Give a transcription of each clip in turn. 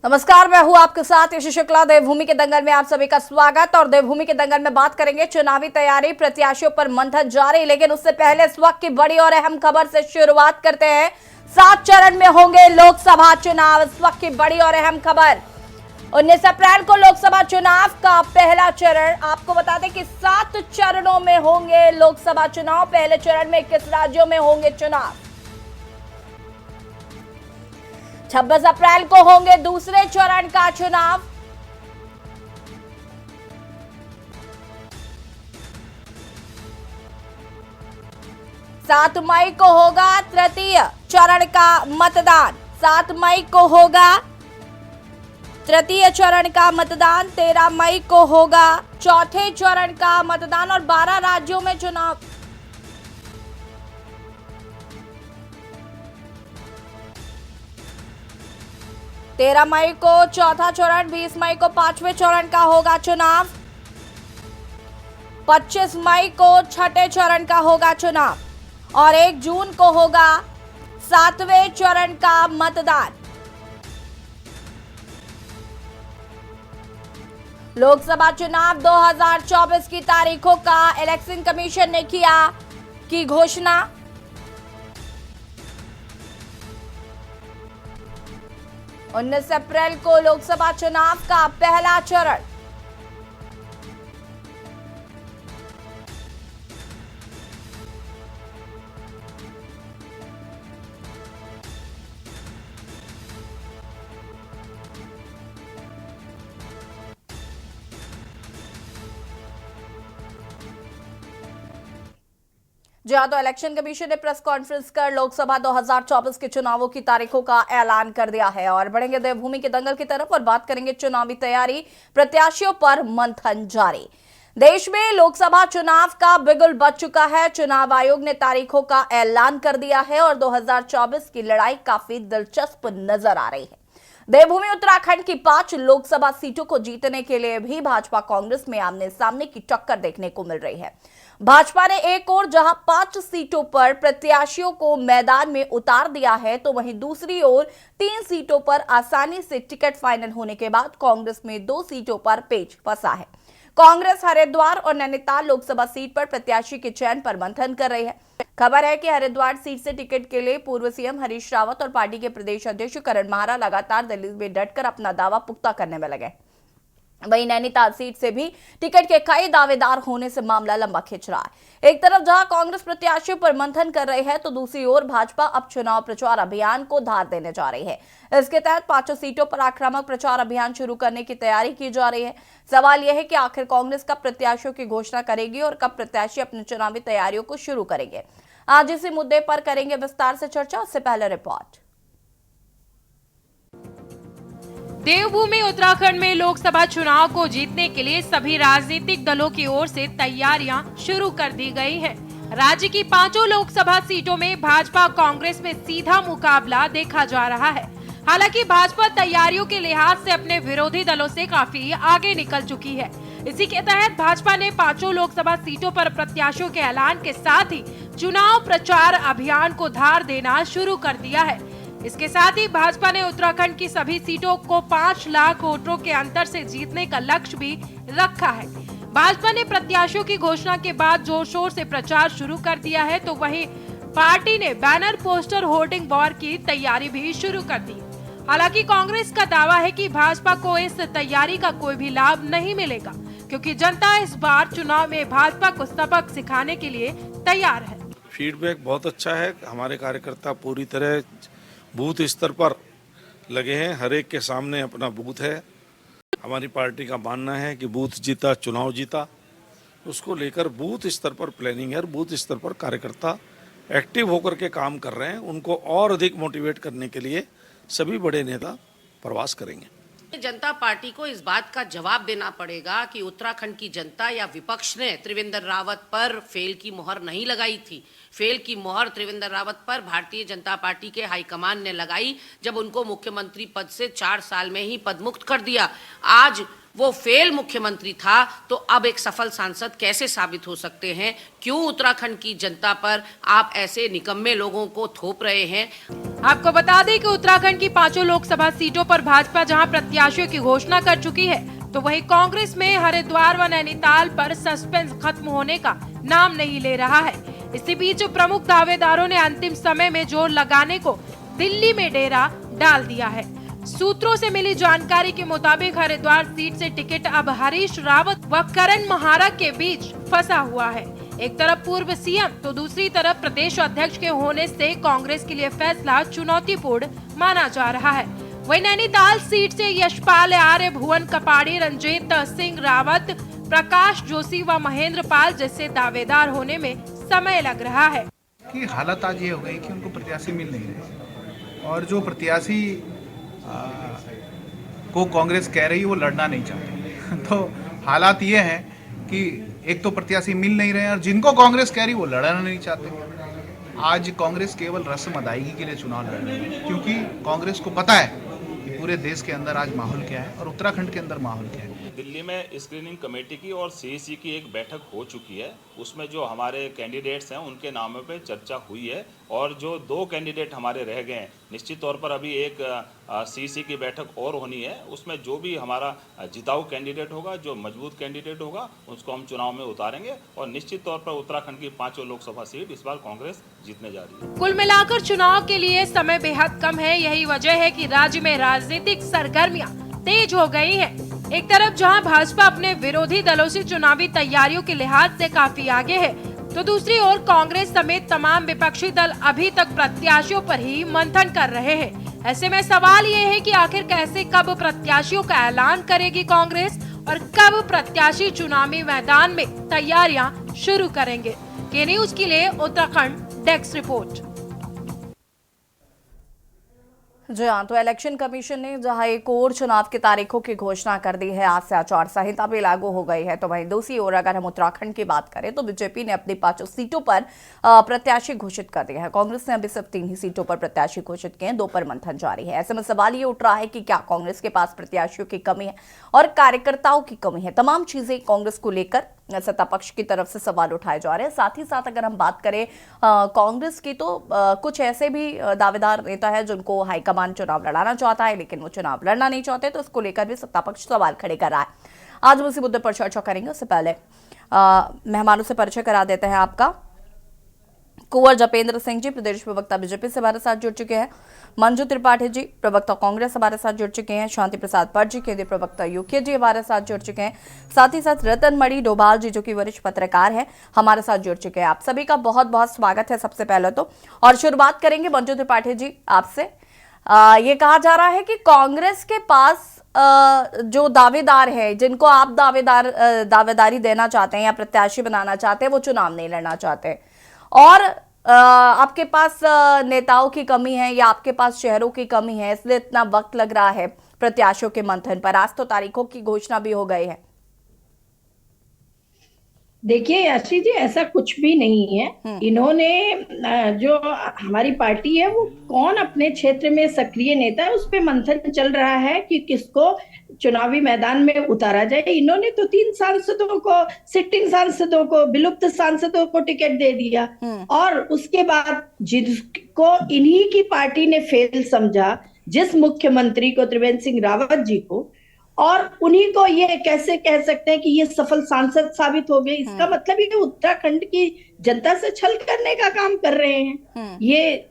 नमस्कार, मैं हूं आपके साथ यशी शुक्ला। देवभूमि के दंगल में आप सभी का स्वागत। और देवभूमि के दंगल में बात करेंगे चुनावी तैयारी, प्रत्याशियों पर मंथन जारी। लेकिन उससे पहले इस वक्त की बड़ी और अहम खबर से शुरुआत करते हैं। 7 चरण में होंगे लोकसभा चुनाव। इस वक्त की बड़ी और अहम खबर, 19 अप्रैल को लोकसभा चुनाव का पहला चरण। आपको बता दें कि 7 चरणों में होंगे लोकसभा चुनाव। पहले चरण में 21 राज्यों में होंगे चुनाव। 26 अप्रैल को होंगे दूसरे चरण का चुनाव। सात मई को होगा तृतीय चरण का मतदान। 7 मई को होगा तृतीय चरण का मतदान। 13 मई को होगा चौथे चरण का मतदान और 12 राज्यों में चुनाव। तेरह मई को चौथा चरण, 20 मई को 5वें चरण का होगा चुनाव। 25 मई को छठे चरण का होगा चुनाव और 1 जून को होगा 7वें चरण का मतदान। लोकसभा चुनाव 2024 की तारीखों का इलेक्शन कमीशन ने की घोषणा। उन्नीस अप्रैल को लोकसभा चुनाव का पहला चरण। जहां तो इलेक्शन कमीशन ने प्रेस कॉन्फ्रेंस कर लोकसभा 2024 के चुनावों की तारीखों का ऐलान कर दिया है। और बढ़ेंगे देवभूमि के दंगल की तरफ और बात करेंगे चुनावी तैयारी, प्रत्याशियों पर मंथन जारी। देश में लोकसभा चुनाव का बिगुल बज चुका है। चुनाव आयोग ने तारीखों का ऐलान कर दिया है और 2024 की लड़ाई काफी दिलचस्प नजर आ रही है। देवभूमि उत्तराखंड की 5 लोकसभा सीटों को जीतने के लिए भी भाजपा कांग्रेस में आमने सामने की टक्कर देखने को मिल रही है। भाजपा ने एक ओर जहां 5 सीटों पर प्रत्याशियों को मैदान में उतार दिया है, तो वहीं दूसरी ओर 3 सीटों पर आसानी से टिकट फाइनल होने के बाद कांग्रेस में 2 सीटों पर पेच फंसा है। कांग्रेस हरिद्वार और नैनीताल लोकसभा सीट पर प्रत्याशी के चयन पर मंथन कर रही है। खबर है कि हरिद्वार सीट से टिकट के लिए पूर्व सीएम हरीश रावत और पार्टी के प्रदेश अध्यक्ष करण माहरा लगातार दिल्ली में डटकर अपना दावा पुख्ता करने में लगे। वहीं नैनीताल सीट से भी टिकट के कई दावेदार होने से मामला लंबा खिंच रहा है। एक तरफ जहां कांग्रेस प्रत्याशियों पर मंथन कर रही है, तो दूसरी ओर भाजपा अब चुनाव प्रचार अभियान को धार देने जा रही है। इसके तहत 5 सीटों पर आक्रामक प्रचार अभियान शुरू करने की तैयारी की जा रही है। सवाल यह है कि आखिर कांग्रेस कब प्रत्याशियों की घोषणा करेगी और कब प्रत्याशी अपनी चुनावी तैयारियों को शुरू करेंगे। आज इसी मुद्दे पर करेंगे विस्तार से चर्चा। उससे पहले रिपोर्ट। देवभूमि उत्तराखंड में लोकसभा चुनाव को जीतने के लिए सभी राजनीतिक दलों की ओर से तैयारियां शुरू कर दी गई हैं। राज्य की 5 लोकसभा सीटों में भाजपा कांग्रेस में सीधा मुकाबला देखा जा रहा है। हालांकि भाजपा तैयारियों के लिहाज से अपने विरोधी दलों से काफी आगे निकल चुकी है। इसी के तहत भाजपा ने 5 लोकसभा सीटों पर प्रत्याशियों के ऐलान के साथ ही चुनाव प्रचार अभियान को धार देना शुरू कर दिया है। इसके साथ ही भाजपा ने उत्तराखंड की सभी सीटों को 5 लाख वोटों के अंतर से जीतने का लक्ष्य भी रखा है। भाजपा ने प्रत्याशियों की घोषणा के बाद जोर शोर से प्रचार शुरू कर दिया है, तो वहीं पार्टी ने बैनर, पोस्टर, होर्डिंग वॉर की तैयारी भी शुरू कर दी। हालांकि कांग्रेस का दावा है कि भाजपा को इस तैयारी का कोई भी लाभ नहीं मिलेगा, क्योंकि जनता इस बार चुनाव में भाजपा को सबक सिखाने के लिए तैयार है। फीडबैक बहुत अच्छा है। हमारे कार्यकर्ता पूरी तरह बूथ स्तर पर लगे हैं। हर एक के सामने अपना बूथ है। हमारी पार्टी का मानना है कि बूथ जीता चुनाव जीता। उसको लेकर बूथ स्तर पर प्लानिंग है। बूथ स्तर पर कार्यकर्ता एक्टिव होकर के काम कर रहे हैं। उनको और अधिक मोटिवेट करने के लिए सभी बड़े नेता प्रवास करेंगे। जनता पार्टी को इस बात का जवाब देना पड़ेगा कि उत्तराखंड की जनता या विपक्ष ने त्रिवेंद्र रावत पर फेल की मोहर नहीं लगाई थी। फेल की मोहर त्रिवेंद्र रावत पर भारतीय जनता पार्टी के हाईकमान ने लगाई, जब उनको मुख्यमंत्री पद से 4 साल में ही पदमुक्त कर दिया। आज वो फेल मुख्यमंत्री था, तो अब एक सफल सांसद कैसे साबित हो सकते हैं? क्यों उत्तराखंड की जनता पर आप ऐसे निकम्मे लोगों को थोप रहे हैं? आपको बता दें कि उत्तराखंड की 5 लोकसभा सीटों पर भाजपा जहां प्रत्याशियों की घोषणा कर चुकी है, तो वहीं कांग्रेस में हरिद्वार व नैनीताल पर सस्पेंस खत्म होने का नाम नहीं ले रहा है। इसी बीच प्रमुख दावेदारों ने अंतिम समय में जोर लगाने को दिल्ली में डेरा डाल दिया है। सूत्रों से मिली जानकारी के मुताबिक हरिद्वार सीट से टिकट अब हरीश रावत व करण महारा के बीच फंसा हुआ है। एक तरफ पूर्व सीएम तो दूसरी तरफ प्रदेश अध्यक्ष के होने से कांग्रेस के लिए फैसला चुनौतीपूर्ण माना जा रहा है। वहीं नैनीताल सीट से यशपाल आर्य, भुवन कपाड़ी, रंजीत सिंह रावत, प्रकाश जोशी व महेंद्र पाल जैसे दावेदार होने में समय लग रहा है। कि हालत आज ये हो गई कि उनको प्रत्याशी मिल नहीं रहे और जो प्रत्याशी को कांग्रेस कह रही है वो लड़ना नहीं चाहते। तो हालात ये हैं कि एक तो प्रत्याशी मिल नहीं रहे हैं और जिनको कांग्रेस कह रही वो लड़ना नहीं चाहते। आज कांग्रेस केवल रस्म अदायगी के लिए चुनाव लड़ रही है, क्योंकि कांग्रेस को पता है कि पूरे देश के अंदर आज माहौल क्या है और उत्तराखंड के अंदर माहौल क्या है। दिल्ली में स्क्रीनिंग कमेटी की और सीईसी की एक बैठक हो चुकी है। उसमें जो हमारे कैंडिडेट्स हैं उनके नामों पे चर्चा हुई है और जो 2 कैंडिडेट हमारे रह गए हैं, निश्चित तौर पर अभी एक सीईसी की बैठक और होनी है। उसमें जो भी हमारा जिताऊ कैंडिडेट होगा, जो मजबूत कैंडिडेट होगा, उसको हम चुनाव में उतारेंगे और निश्चित तौर पर उत्तराखंड की 5 लोकसभा सीट इस बार कांग्रेस जीतने जा रही है। कुल मिलाकर चुनाव के लिए समय बेहद कम है। यही वजह है कि राज्य में राजनीतिक सरगर्मियां तेज हो गई है। एक तरफ जहां भाजपा अपने विरोधी दलों से चुनावी तैयारियों के लिहाज से काफी आगे है, तो दूसरी ओर कांग्रेस समेत तमाम विपक्षी दल अभी तक प्रत्याशियों पर ही मंथन कर रहे हैं। ऐसे में सवाल ये है कि आखिर कैसे कब प्रत्याशियों का ऐलान करेगी कांग्रेस और कब प्रत्याशी चुनावी मैदान में तैयारियां शुरू करेंगे। के न्यूज के लिए उत्तराखंड डेस्क रिपोर्ट। जी हाँ, तो इलेक्शन कमीशन ने जहां एक और चुनाव की तारीखों की घोषणा कर दी है, आज से आचार संहिता भी लागू हो गई है, तो वहीं दूसरी ओर अगर हम उत्तराखंड की बात करें तो बीजेपी ने अपनी 5 सीटों पर प्रत्याशी घोषित कर दिया है। कांग्रेस ने अभी सिर्फ 3 ही सीटों पर प्रत्याशी घोषित किए हैं, 2 पर मंथन जारी है। ऐसे में सवाल ये उठ रहा है कि क्या कांग्रेस के पास प्रत्याशियों की कमी है और कार्यकर्ताओं की कमी है। तमाम चीजें कांग्रेस को लेकर सत्ता पक्ष की तरफ से सवाल उठाए जा रहे हैं। साथ ही साथ अगर हम बात करें कांग्रेस की, तो कुछ ऐसे भी दावेदार नेता है जिनको हाईकमान चुनाव लड़ाना चाहता है, लेकिन वो चुनाव लड़ना नहीं चाहते, तो इसको लेकर भी सत्ता पक्ष सवाल खड़े कर रहा है। आज हम इसी मुद्दे पर चर्चा करेंगे। उससे पहले मेहमानों से परिचय करा देते हैं आपका। कुंवर जपेंद्र सिंह जी प्रदेश प्रवक्ता बीजेपी से हमारे साथ जुड़ चुके हैं। मंजू त्रिपाठी जी प्रवक्ता कांग्रेस हमारे साथ जुड़ चुके हैं। शांति प्रसाद भट्ट जी केंद्रीय प्रवक्ता यूके जी हमारे साथ जुड़ चुके हैं। साथ ही साथ रतन मणि डोभाल जी जो कि वरिष्ठ पत्रकार हैं हमारे साथ जुड़ चुके हैं। आप सभी का बहुत बहुत स्वागत है सबसे पहले तो। और शुरुआत करेंगे मंजू त्रिपाठी जी आपसे। ये कहा जा रहा है कि कांग्रेस के पास जो दावेदार है, जिनको आप दावेदारी देना चाहते हैं या प्रत्याशी बनाना चाहते हैं, वो चुनाव नहीं लड़ना चाहते और आपके पास नेताओं की कमी है या आपके पास शहरों की कमी है, इसलिए इतना वक्त लग रहा है प्रत्याशियों के मंथन पर। आज तो तारीखों की घोषणा भी हो गई है। देखिए याशी जी, ऐसा कुछ भी नहीं है। इन्होंने जो हमारी पार्टी है वो कौन अपने क्षेत्र में सक्रिय नेता है उस पे मंथन चल रहा है कि किसको चुनावी मैदान में उतारा जाए। इन्होंने तो 3 सांसदों को, सिटिंग सांसदों को, विलुप्त सांसदों को टिकट दे दिया और उसके बाद जिसको इन्हीं की पार्टी ने फेल समझा, जिस मुख्यमंत्री को, त्रिवेंद्र सिंह रावत जी को, और उन्हीं को ये कैसे कह सकते हैं कि ये सफल सांसद साबित हो गए। इसका मतलब ये उत्तराखंड की जनता से छल करने का काम कर रहे हैं। ये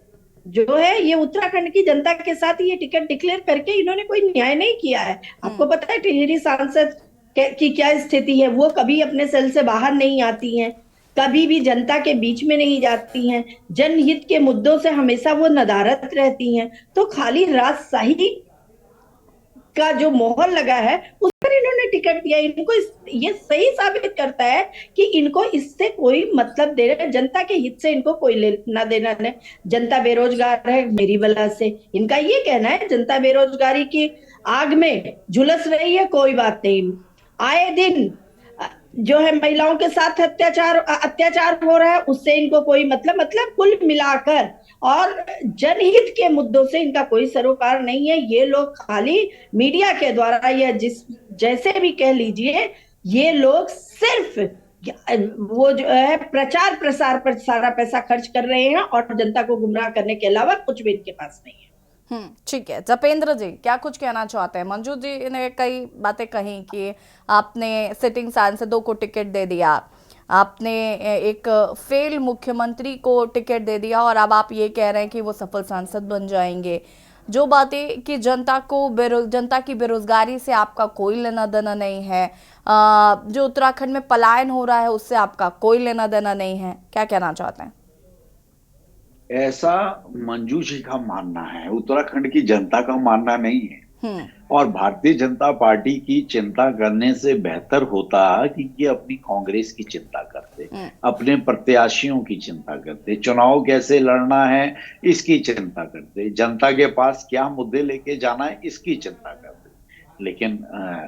जो है ये उत्तराखंड की जनता के साथ ये टिकट डिक्लेयर करके इन्होंने कोई न्याय नहीं किया है। आपको पता है टिहरी सांसद की क्या स्थिति है, वो कभी अपने सेल से बाहर नहीं आती हैं, कभी भी जनता के बीच में नहीं जाती हैं, जनहित के मुद्दों से हमेशा वो नदारत रहती हैं। तो खाली राजशाही का जो मोहर लगा है उस पर इन्होंने टिकट दिया। इनको ये सही साबित करता है कि इनको इससे कोई मतलब दे रहे, जनता के हित से इनको कोई लेना देना नहीं। जनता बेरोजगार है मेरी वजह से, इनका ये कहना है। जनता बेरोजगारी की आग में झुलस रही है, कोई बात नहीं। आए दिन जो है महिलाओं के साथ अत्याचार हो रहा है, उससे इनको कोई मतलब कुल मिलाकर और जनहित के मुद्दों से इनका कोई सरोकार नहीं है। ये लोग खाली मीडिया के द्वारा या जैसे भी कह लीजिए, ये लोग सिर्फ वो जो है प्रचार प्रसार पर सारा पैसा खर्च कर रहे हैं और जनता को गुमराह करने के अलावा कुछ भी इनके पास नहीं है। ठीक है। जपेंद्र जी क्या कुछ कहना चाहते हैं? मंजू जी ने कई बातें कही कि आपने सिटिंग सांसदों को टिकट दे दिया, आपने एक फेल मुख्यमंत्री को टिकट दे दिया और अब आप ये कह रहे हैं कि वो सफल सांसद बन जाएंगे। जो बातें कि जनता की बेरोजगारी से आपका कोई लेना देना नहीं है, जो उत्तराखंड में पलायन हो रहा है उससे आपका कोई लेना देना नहीं है, क्या कहना चाहते हैं? ऐसा मंजू जी का मानना है, उत्तराखंड की जनता का मानना नहीं है। और भारतीय जनता पार्टी की चिंता करने से बेहतर होता कि ये अपनी कांग्रेस की चिंता करते, अपने प्रत्याशियों की चिंता करते, चुनाव कैसे लड़ना है इसकी चिंता करते, जनता के पास क्या मुद्दे लेके जाना है इसकी चिंता करते। लेकिन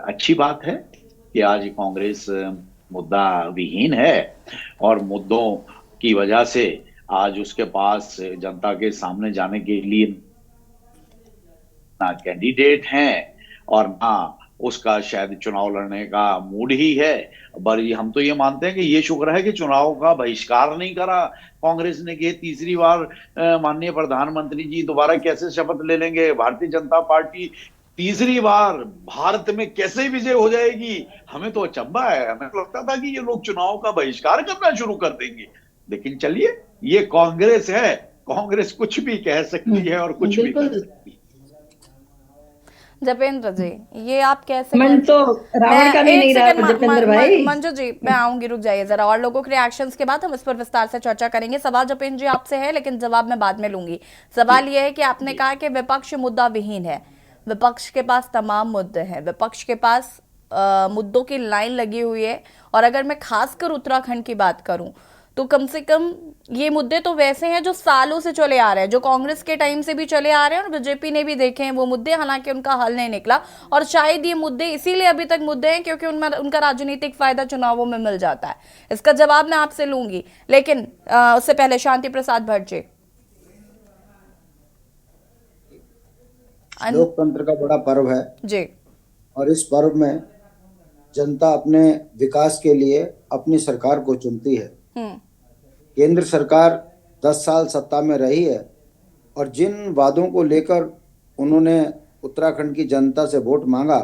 अच्छी बात है कि आज कांग्रेस मुद्दा विहीन है और मुद्दों की वजह से आज उसके पास जनता के सामने जाने के लिए ना कैंडिडेट हैं और ना उसका शायद चुनाव लड़ने का मूड ही है। बल्कि हम तो ये मानते हैं कि ये शुक्र है कि चुनाव का बहिष्कार नहीं करा कांग्रेस ने कि तीसरी बार माननीय प्रधानमंत्री जी दोबारा कैसे शपथ ले लेंगे, भारतीय जनता पार्टी तीसरी बार भारत में कैसे विजय हो जाएगी। हमें तो अचंभा है, हमें तो लगता था कि ये लोग चुनाव का बहिष्कार करना शुरू कर देंगे। लेकिन चलिए, ये कांग्रेस है, कांग्रेस कुछ भी कह सकती है और कुछ भी कर सकती है। जपेंद्र जी ये आप कैसे मन तो रावण का भी नहीं रहा जपेंद्र भाई। मंजू जी मैं आऊंगी, रुक जाइए जरा, और लोगों के रिएक्शंस के बाद हम इस पर विस्तार से चर्चा करेंगे। सवाल जपेंद्र जी आपसे है लेकिन जवाब मैं बाद में लूंगी। सवाल यह है कि आपने कहा कि विपक्ष मुद्दा विहीन है, विपक्ष के पास तमाम मुद्दे हैं, विपक्ष के पास मुद्दों की लाइन लगी हुई है। और अगर मैं खासकर उत्तराखंड की बात करूं तो कम से कम ये मुद्दे तो वैसे हैं जो सालों से चले आ रहे हैं, जो कांग्रेस के टाइम से भी चले आ रहे हैं और बीजेपी ने भी देखे हैं वो मुद्दे, हालांकि उनका हल नहीं निकला। और शायद ये मुद्दे इसीलिए अभी तक मुद्दे हैं क्योंकि उनमें उनका राजनीतिक फायदा चुनावों में मिल जाता है। इसका जवाब मैं आपसे लूंगी, लेकिन उससे पहले शांति प्रसाद भट्ट जी। लोकतंत्र का बड़ा पर्व है जी, और इस पर्व में जनता अपने विकास के लिए अपनी सरकार को चुनती है। केंद्र सरकार 10 साल सत्ता में रही है और जिन वादों को लेकर उन्होंने उत्तराखंड की जनता से वोट मांगा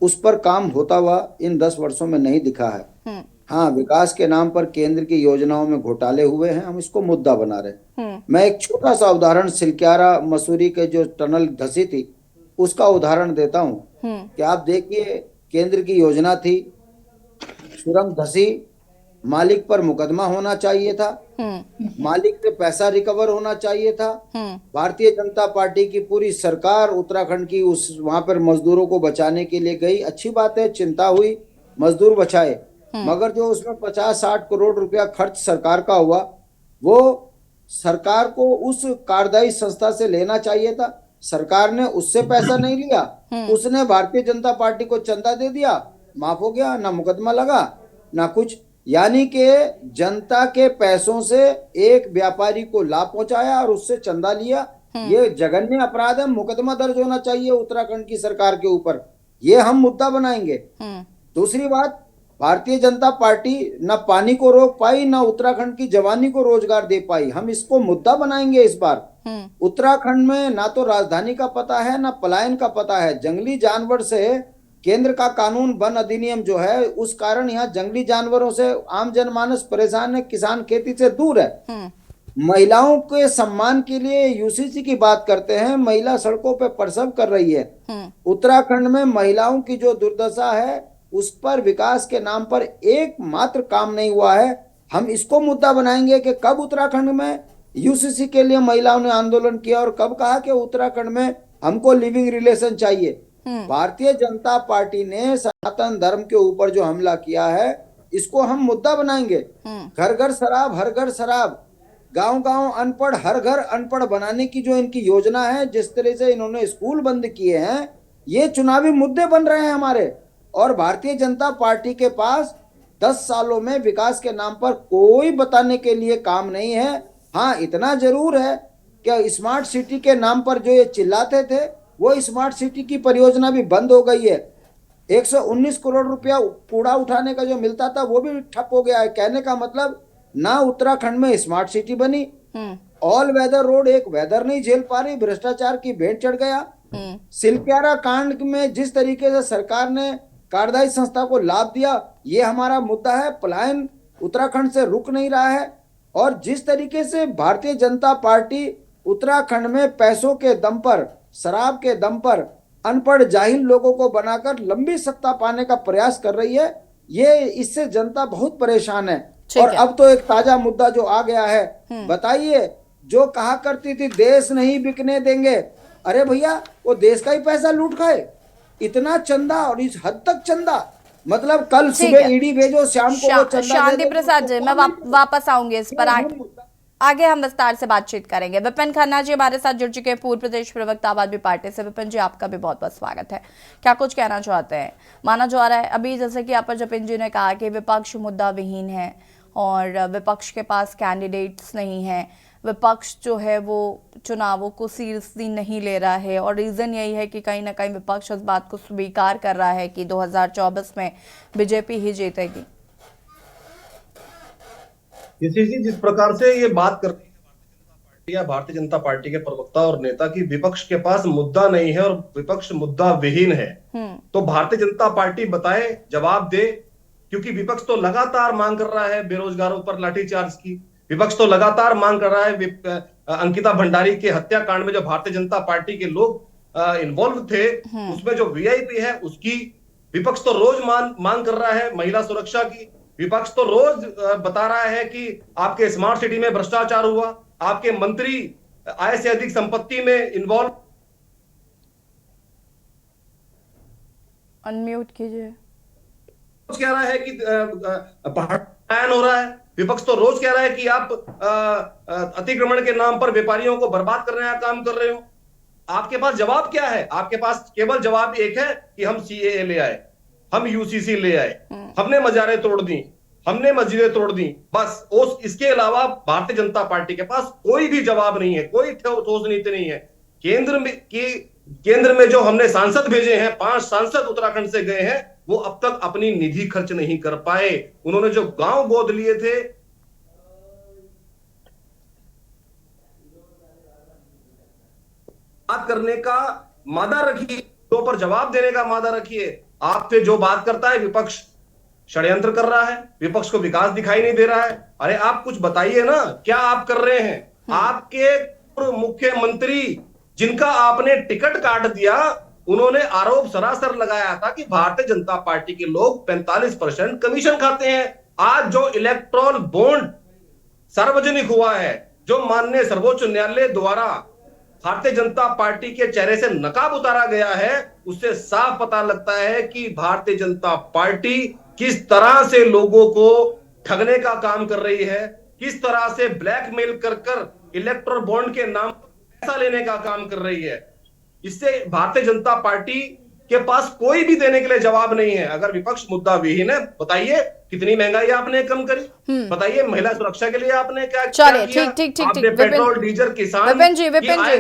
उस पर काम होता हुआ इन 10 वर्षों में नहीं दिखा है। हाँ, विकास के नाम पर केंद्र की योजनाओं में घोटाले हुए हैं, हम इसको मुद्दा बना रहे। मैं एक छोटा सा उदाहरण सिलक्यारा मसूरी के जो टनल धसी थी उसका उदाहरण देता हूँ कि आप देखिए, केंद्र की योजना थी, सुरंग धसी, मालिक पर मुकदमा होना चाहिए था, मालिक से पैसा रिकवर होना चाहिए था। भारतीय जनता पार्टी की पूरी सरकार उत्तराखंड की उस वहां पर मजदूरों को बचाने के लिए गई, अच्छी बात है, चिंता हुई, मजदूर बचाए, मगर जो उसमें 50-60 करोड़ रुपया खर्च सरकार का हुआ वो सरकार को उस कार्यदायी संस्था से लेना चाहिए था। सरकार ने उससे पैसा नहीं लिया, उसने भारतीय जनता पार्टी को चंदा दे दिया, माफ हो गया, ना मुकदमा लगा ना कुछ। यानी कि जनता के पैसों से एक व्यापारी को लाभ पहुंचाया और उससे चंदा लिया, ये जघन्य अपराध है, मुकदमा दर्ज होना चाहिए उत्तराखंड की सरकार के ऊपर, ये हम मुद्दा बनाएंगे। दूसरी बात, भारतीय जनता पार्टी न पानी को रोक पाई न उत्तराखंड की जवानी को रोजगार दे पाई, हम इसको मुद्दा बनाएंगे इस बार। उत्तराखंड में ना तो राजधानी का पता है ना पलायन का पता है, जंगली जानवर से केंद्र का कानून वन अधिनियम जो है उस कारण यहाँ जंगली जानवरों से आम जनमानस परेशान है, किसान खेती से दूर है। महिलाओं के सम्मान के लिए यूसीसी की बात करते हैं, महिला सड़कों पे प्रसव कर रही है। उत्तराखंड में महिलाओं की जो दुर्दशा है उस पर विकास के नाम पर एकमात्र काम नहीं हुआ है। हम इसको मुद्दा बनाएंगे कि कब उत्तराखंड में यूसीसी के लिए महिलाओं ने आंदोलन किया और कब कहा कि उत्तराखंड में हमको लिविंग रिलेशन चाहिए। भारतीय जनता पार्टी ने सनातन धर्म के ऊपर जो हमला किया है इसको हम मुद्दा बनाएंगे। घर घर शराब, हर घर शराब, गांव गांव अनपढ़, हर घर अनपढ़ बनाने की जो इनकी योजना है, जिस तरह से इन्होंने स्कूल बंद किए हैं, ये चुनावी मुद्दे बन रहे हैं हमारे। और भारतीय जनता पार्टी के पास 10 सालों में विकास के नाम पर कोई बताने के लिए काम नहीं है। हाँ, इतना जरूर है कि स्मार्ट सिटी के नाम पर जो ये चिल्लाते थे वो स्मार्ट सिटी की परियोजना भी बंद हो गई है। 119 करोड़ रुपया कूड़ा उठाने का जो मिलता था वो भी ठप हो गया है। कहने का मतलब ना उत्तराखंड में स्मार्ट सिटी बनी, ऑल वेदर रोड एक वेदर नहीं झेल पा रही, भ्रष्टाचार की भेंट चढ़ गया। सिलक्यारा कांड में जिस तरीके से सरकार ने कार्यदायी संस्था को लाभ दिया, ये हमारा मुद्दा है। पलायन उत्तराखंड से रुक नहीं रहा है और जिस तरीके से भारतीय जनता पार्टी उत्तराखंड में पैसों के दम पर, शराब के दम पर अनपढ़ जाहिल लोगों को बनाकर लंबी सत्ता पाने का प्रयास कर रही है, ये इससे जनता बहुत परेशान है। और अब तो एक ताजा मुद्दा जो आ गया है, बताइए, जो कहा करती थी देश नहीं बिकने देंगे, अरे भैया वो देश का ही पैसा लूट खाए। इतना चंदा और इस हद तक चंदा, मतलब कल सुबह ईडी भेजो, शाम को वो चंदा। शांति प्रसाद जी, मैं वापस आऊंगी इस पर। आगे हम विस्तार से बातचीत करेंगे। विपिन खन्ना जी हमारे साथ जुड़ चुके हैं, पूर्व प्रदेश प्रवक्ता आम आदमी पार्टी से। विपिन जी, आपका भी बहुत बहुत स्वागत है। क्या कुछ कहना चाहते हैं? माना जा रहा है अभी, जैसे कि अपर जपिन जी ने कहा कि विपक्ष मुद्दा विहीन है और विपक्ष के पास कैंडिडेट्स नहीं है, विपक्ष जो है वो चुनावों को सीरियसली नहीं ले रहा है और रीजन यही है कि कहीं ना कहीं विपक्ष इस बात को स्वीकार कर रहा है कि 2024 में बीजेपी ही जीतेगी। जिस प्रकार से ये बात कर रही है भारतीय जनता पार्टी के प्रवक्ता और नेता की विपक्ष के पास मुद्दा नहीं है और विपक्ष मुद्दा विहीन है, तो भारतीय जनता पार्टी बताए, जवाब दे। क्योंकि विपक्ष तो लगातार मांग कर रहा है बेरोजगारों पर लाठीचार्ज की, विपक्ष तो लगातार मांग कर रहा है अंकिता भंडारी के हत्याकांड में जो भारतीय जनता पार्टी के लोग इन्वॉल्व थे उसमें जो वीआईपी है उसकी, विपक्ष तो रोज मांग कर रहा है महिला सुरक्षा की, विपक्ष तो रोज बता रहा है कि आपके स्मार्ट सिटी में भ्रष्टाचार हुआ, आपके मंत्री आय से अधिक संपत्ति में इन्वॉल्व। अनम्यूट कीजिए। कह रहा है कि पलायन हो रहा है, विपक्ष तो रोज कह रहा है कि आप अतिक्रमण के नाम पर व्यापारियों को बर्बाद करने का काम कर रहे हो। आपके पास जवाब क्या है? आपके पास केवल जवाब एक है कि हम सीएए ले आए, हम यूसीसी ले आए, हमने मजारें तोड़ दी, हमने मस्जिदें तोड़ दी, बस। इसके अलावा भारतीय जनता पार्टी के पास कोई भी जवाब नहीं है, कोई ठोस नीति नहीं है। केंद्र में जो हमने सांसद भेजे हैं, 5 सांसद उत्तराखंड से गए हैं, वो अब तक अपनी निधि खर्च नहीं कर पाए। उन्होंने जो गांव गोद लिए थे, बात करने का मादा रखिए, तो पर जवाब देने का मादा रखिए। आपसे जो बात करता है विपक्ष षड्यंत्र कर रहा है, विपक्ष को विकास दिखाई नहीं दे रहा है। अरे आप कुछ बताइए ना, क्या आप कर रहे हैं? आपके पूर्व मुख्यमंत्री जिनका आपने टिकट काट दिया, उन्होंने आरोप सरासर लगाया था कि भारतीय जनता पार्टी के लोग 45% कमीशन खाते हैं। आज जो इलेक्टोरल बॉन्ड सार्वजनिक हुआ है, जो माननीय सर्वोच्च न्यायालय द्वारा भारतीय जनता पार्टी के चेहरे से नकाब उतारा गया है, उससे साफ पता लगता है कि भारतीय जनता पार्टी किस तरह से लोगों को ठगने का काम कर रही है, किस तरह से ब्लैकमेल कर इलेक्टोरल बॉन्ड के नाम पर पैसा लेने का काम कर रही है। इससे भारतीय जनता पार्टी के पास कोई भी देने के लिए जवाब नहीं है। अगर विपक्ष मुद्दा विहीन है, बताइए कितनी महंगाई आपने कम करी, बताइए महिला सुरक्षा के लिए आपने क्या किया? ठीक पेट्रोल डीजल किसान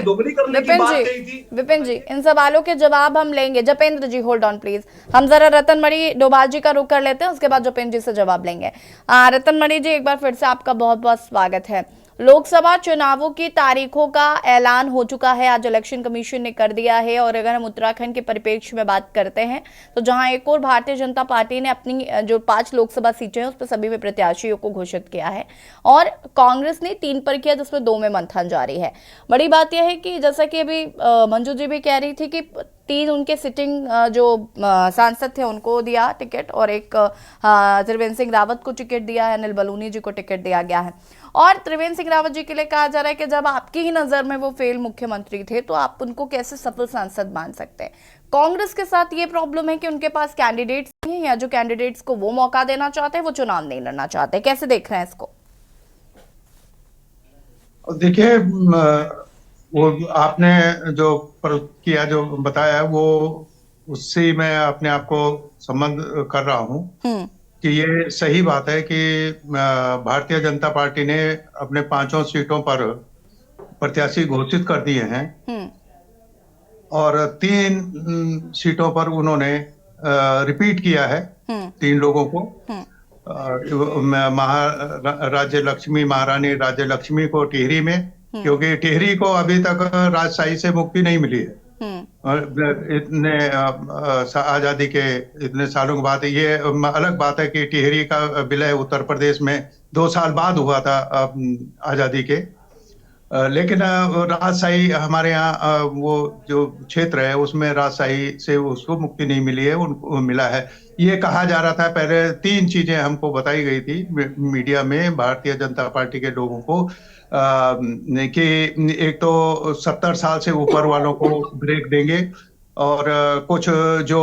दोगुनी करने की बात कही थी। विपिन जी, इन सवालों के जवाब हम लेंगे। Japendra ji hold on please, हम जरा रतन मणि डोभाल जी का रुख कर लेते हैं, उसके बाद जपेंद्र जी से जवाब लेंगे। रतन मणि जी, एक बार फिर से आपका बहुत बहुत स्वागत है। लोकसभा चुनावों की तारीखों का ऐलान हो चुका है, आज इलेक्शन कमीशन ने कर दिया है। और अगर हम उत्तराखंड के परिप्रेक्ष्य में बात करते हैं तो जहां एक और भारतीय जनता पार्टी ने अपनी जो 5 लोकसभा सीटें हैं उस पर सभी में प्रत्याशियों को घोषित किया है और कांग्रेस ने 3 पर किया, जिसमें 2 में मंथन जारी है। बड़ी बात यह है कि जैसा कि अभी मंजू जी भी कह रही थी कि 3 उनके सिटिंग जो सांसद थे उनको दिया टिकट और एक त्रिवेंद्र सिंह रावत को टिकट दिया है, अनिल बलूनी जी को टिकट दिया गया है। और त्रिवेंद्र सिंह रावत जी के लिए कहा जा रहा है कि जब आपकी ही नजर में वो फेल मुख्यमंत्री थे तो आप उनको कैसे सफल सांसद मान सकते हैं? कांग्रेस के साथ ये प्रॉब्लम है कि उनके पास कैंडिडेट्स नहीं है, या जो कैंडिडेट्स को वो मौका देना चाहते हैं वो चुनाव नहीं लड़ना चाहते। कैसे देख रहे हैं इसको? देखिए, वो आपने जो किया, जो बताया, वो उससे मैं अपने आप को संबंध कर रहा हूँ कि ये सही बात है कि भारतीय जनता पार्टी ने अपने 5 सीटों पर प्रत्याशी घोषित कर दिए हैं और 3 सीटों पर उन्होंने रिपीट किया है 3 लोगों को। राज्य लक्ष्मी, महारानी राज्य लक्ष्मी को टिहरी में, क्योंकि टिहरी को अभी तक राजशाही से मुक्ति नहीं मिली है। और इतने आजादी के इतने सालों के बाद, ये अलग बात है कि टिहरी का विलय उत्तर प्रदेश में 2 साल बाद हुआ था आजादी के, लेकिन राजशाही हमारे यहाँ वो जो क्षेत्र है उसमें राजशाही से उसको मुक्ति नहीं मिली है, उनको मिला है। ये कहा जा रहा था पहले, 3 चीजें हमको बताई गई थी मीडिया में भारतीय जनता पार्टी के लोगों को, कि एक तो 70 साल से ऊपर वालों को ब्रेक देंगे, और कुछ जो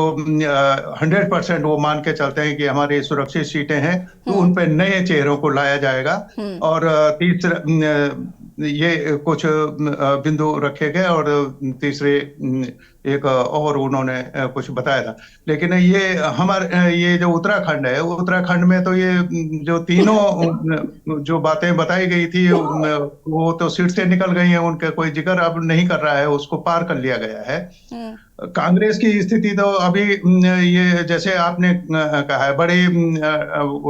100% वो मान के चलते हैं कि हमारी सुरक्षित सीटें हैं तो उन पे नए चेहरों को लाया जाएगा, और तीसरा ये कुछ बिंदु रखे गए, और तीसरे एक और उन्होंने कुछ बताया था। लेकिन ये जो उत्तराखंड है, उत्तराखंड में तो ये जो तीनों जो बातें बताई गई थी वो तो सीट से निकल गई हैं, उनका कोई जिक्र अब नहीं कर रहा है, उसको पार कर लिया गया है। कांग्रेस की स्थिति तो अभी ये जैसे आपने कहा है बड़ी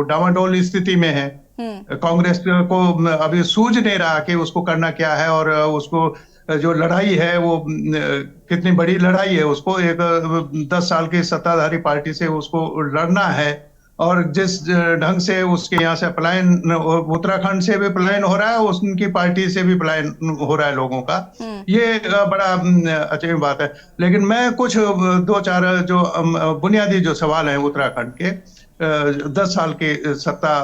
डामाडोल स्थिति में है। कांग्रेस को अभी सूझ नहीं रहा कि उसको करना क्या है, और उसको जो लड़ाई है वो कितनी बड़ी लड़ाई है, उसको एक 10 साल की सत्ताधारी पार्टी से उसको लड़ना है, और जिस ढंग से उसके यहाँ से पलायन, उत्तराखंड से भी पलायन हो रहा है, उनकी पार्टी से भी पलायन हो रहा है लोगों का, ये बड़ा अच्छी बात है। लेकिन मैं कुछ 2-4 जो बुनियादी जो सवाल हैं उत्तराखंड के, 10 साल की सत्ता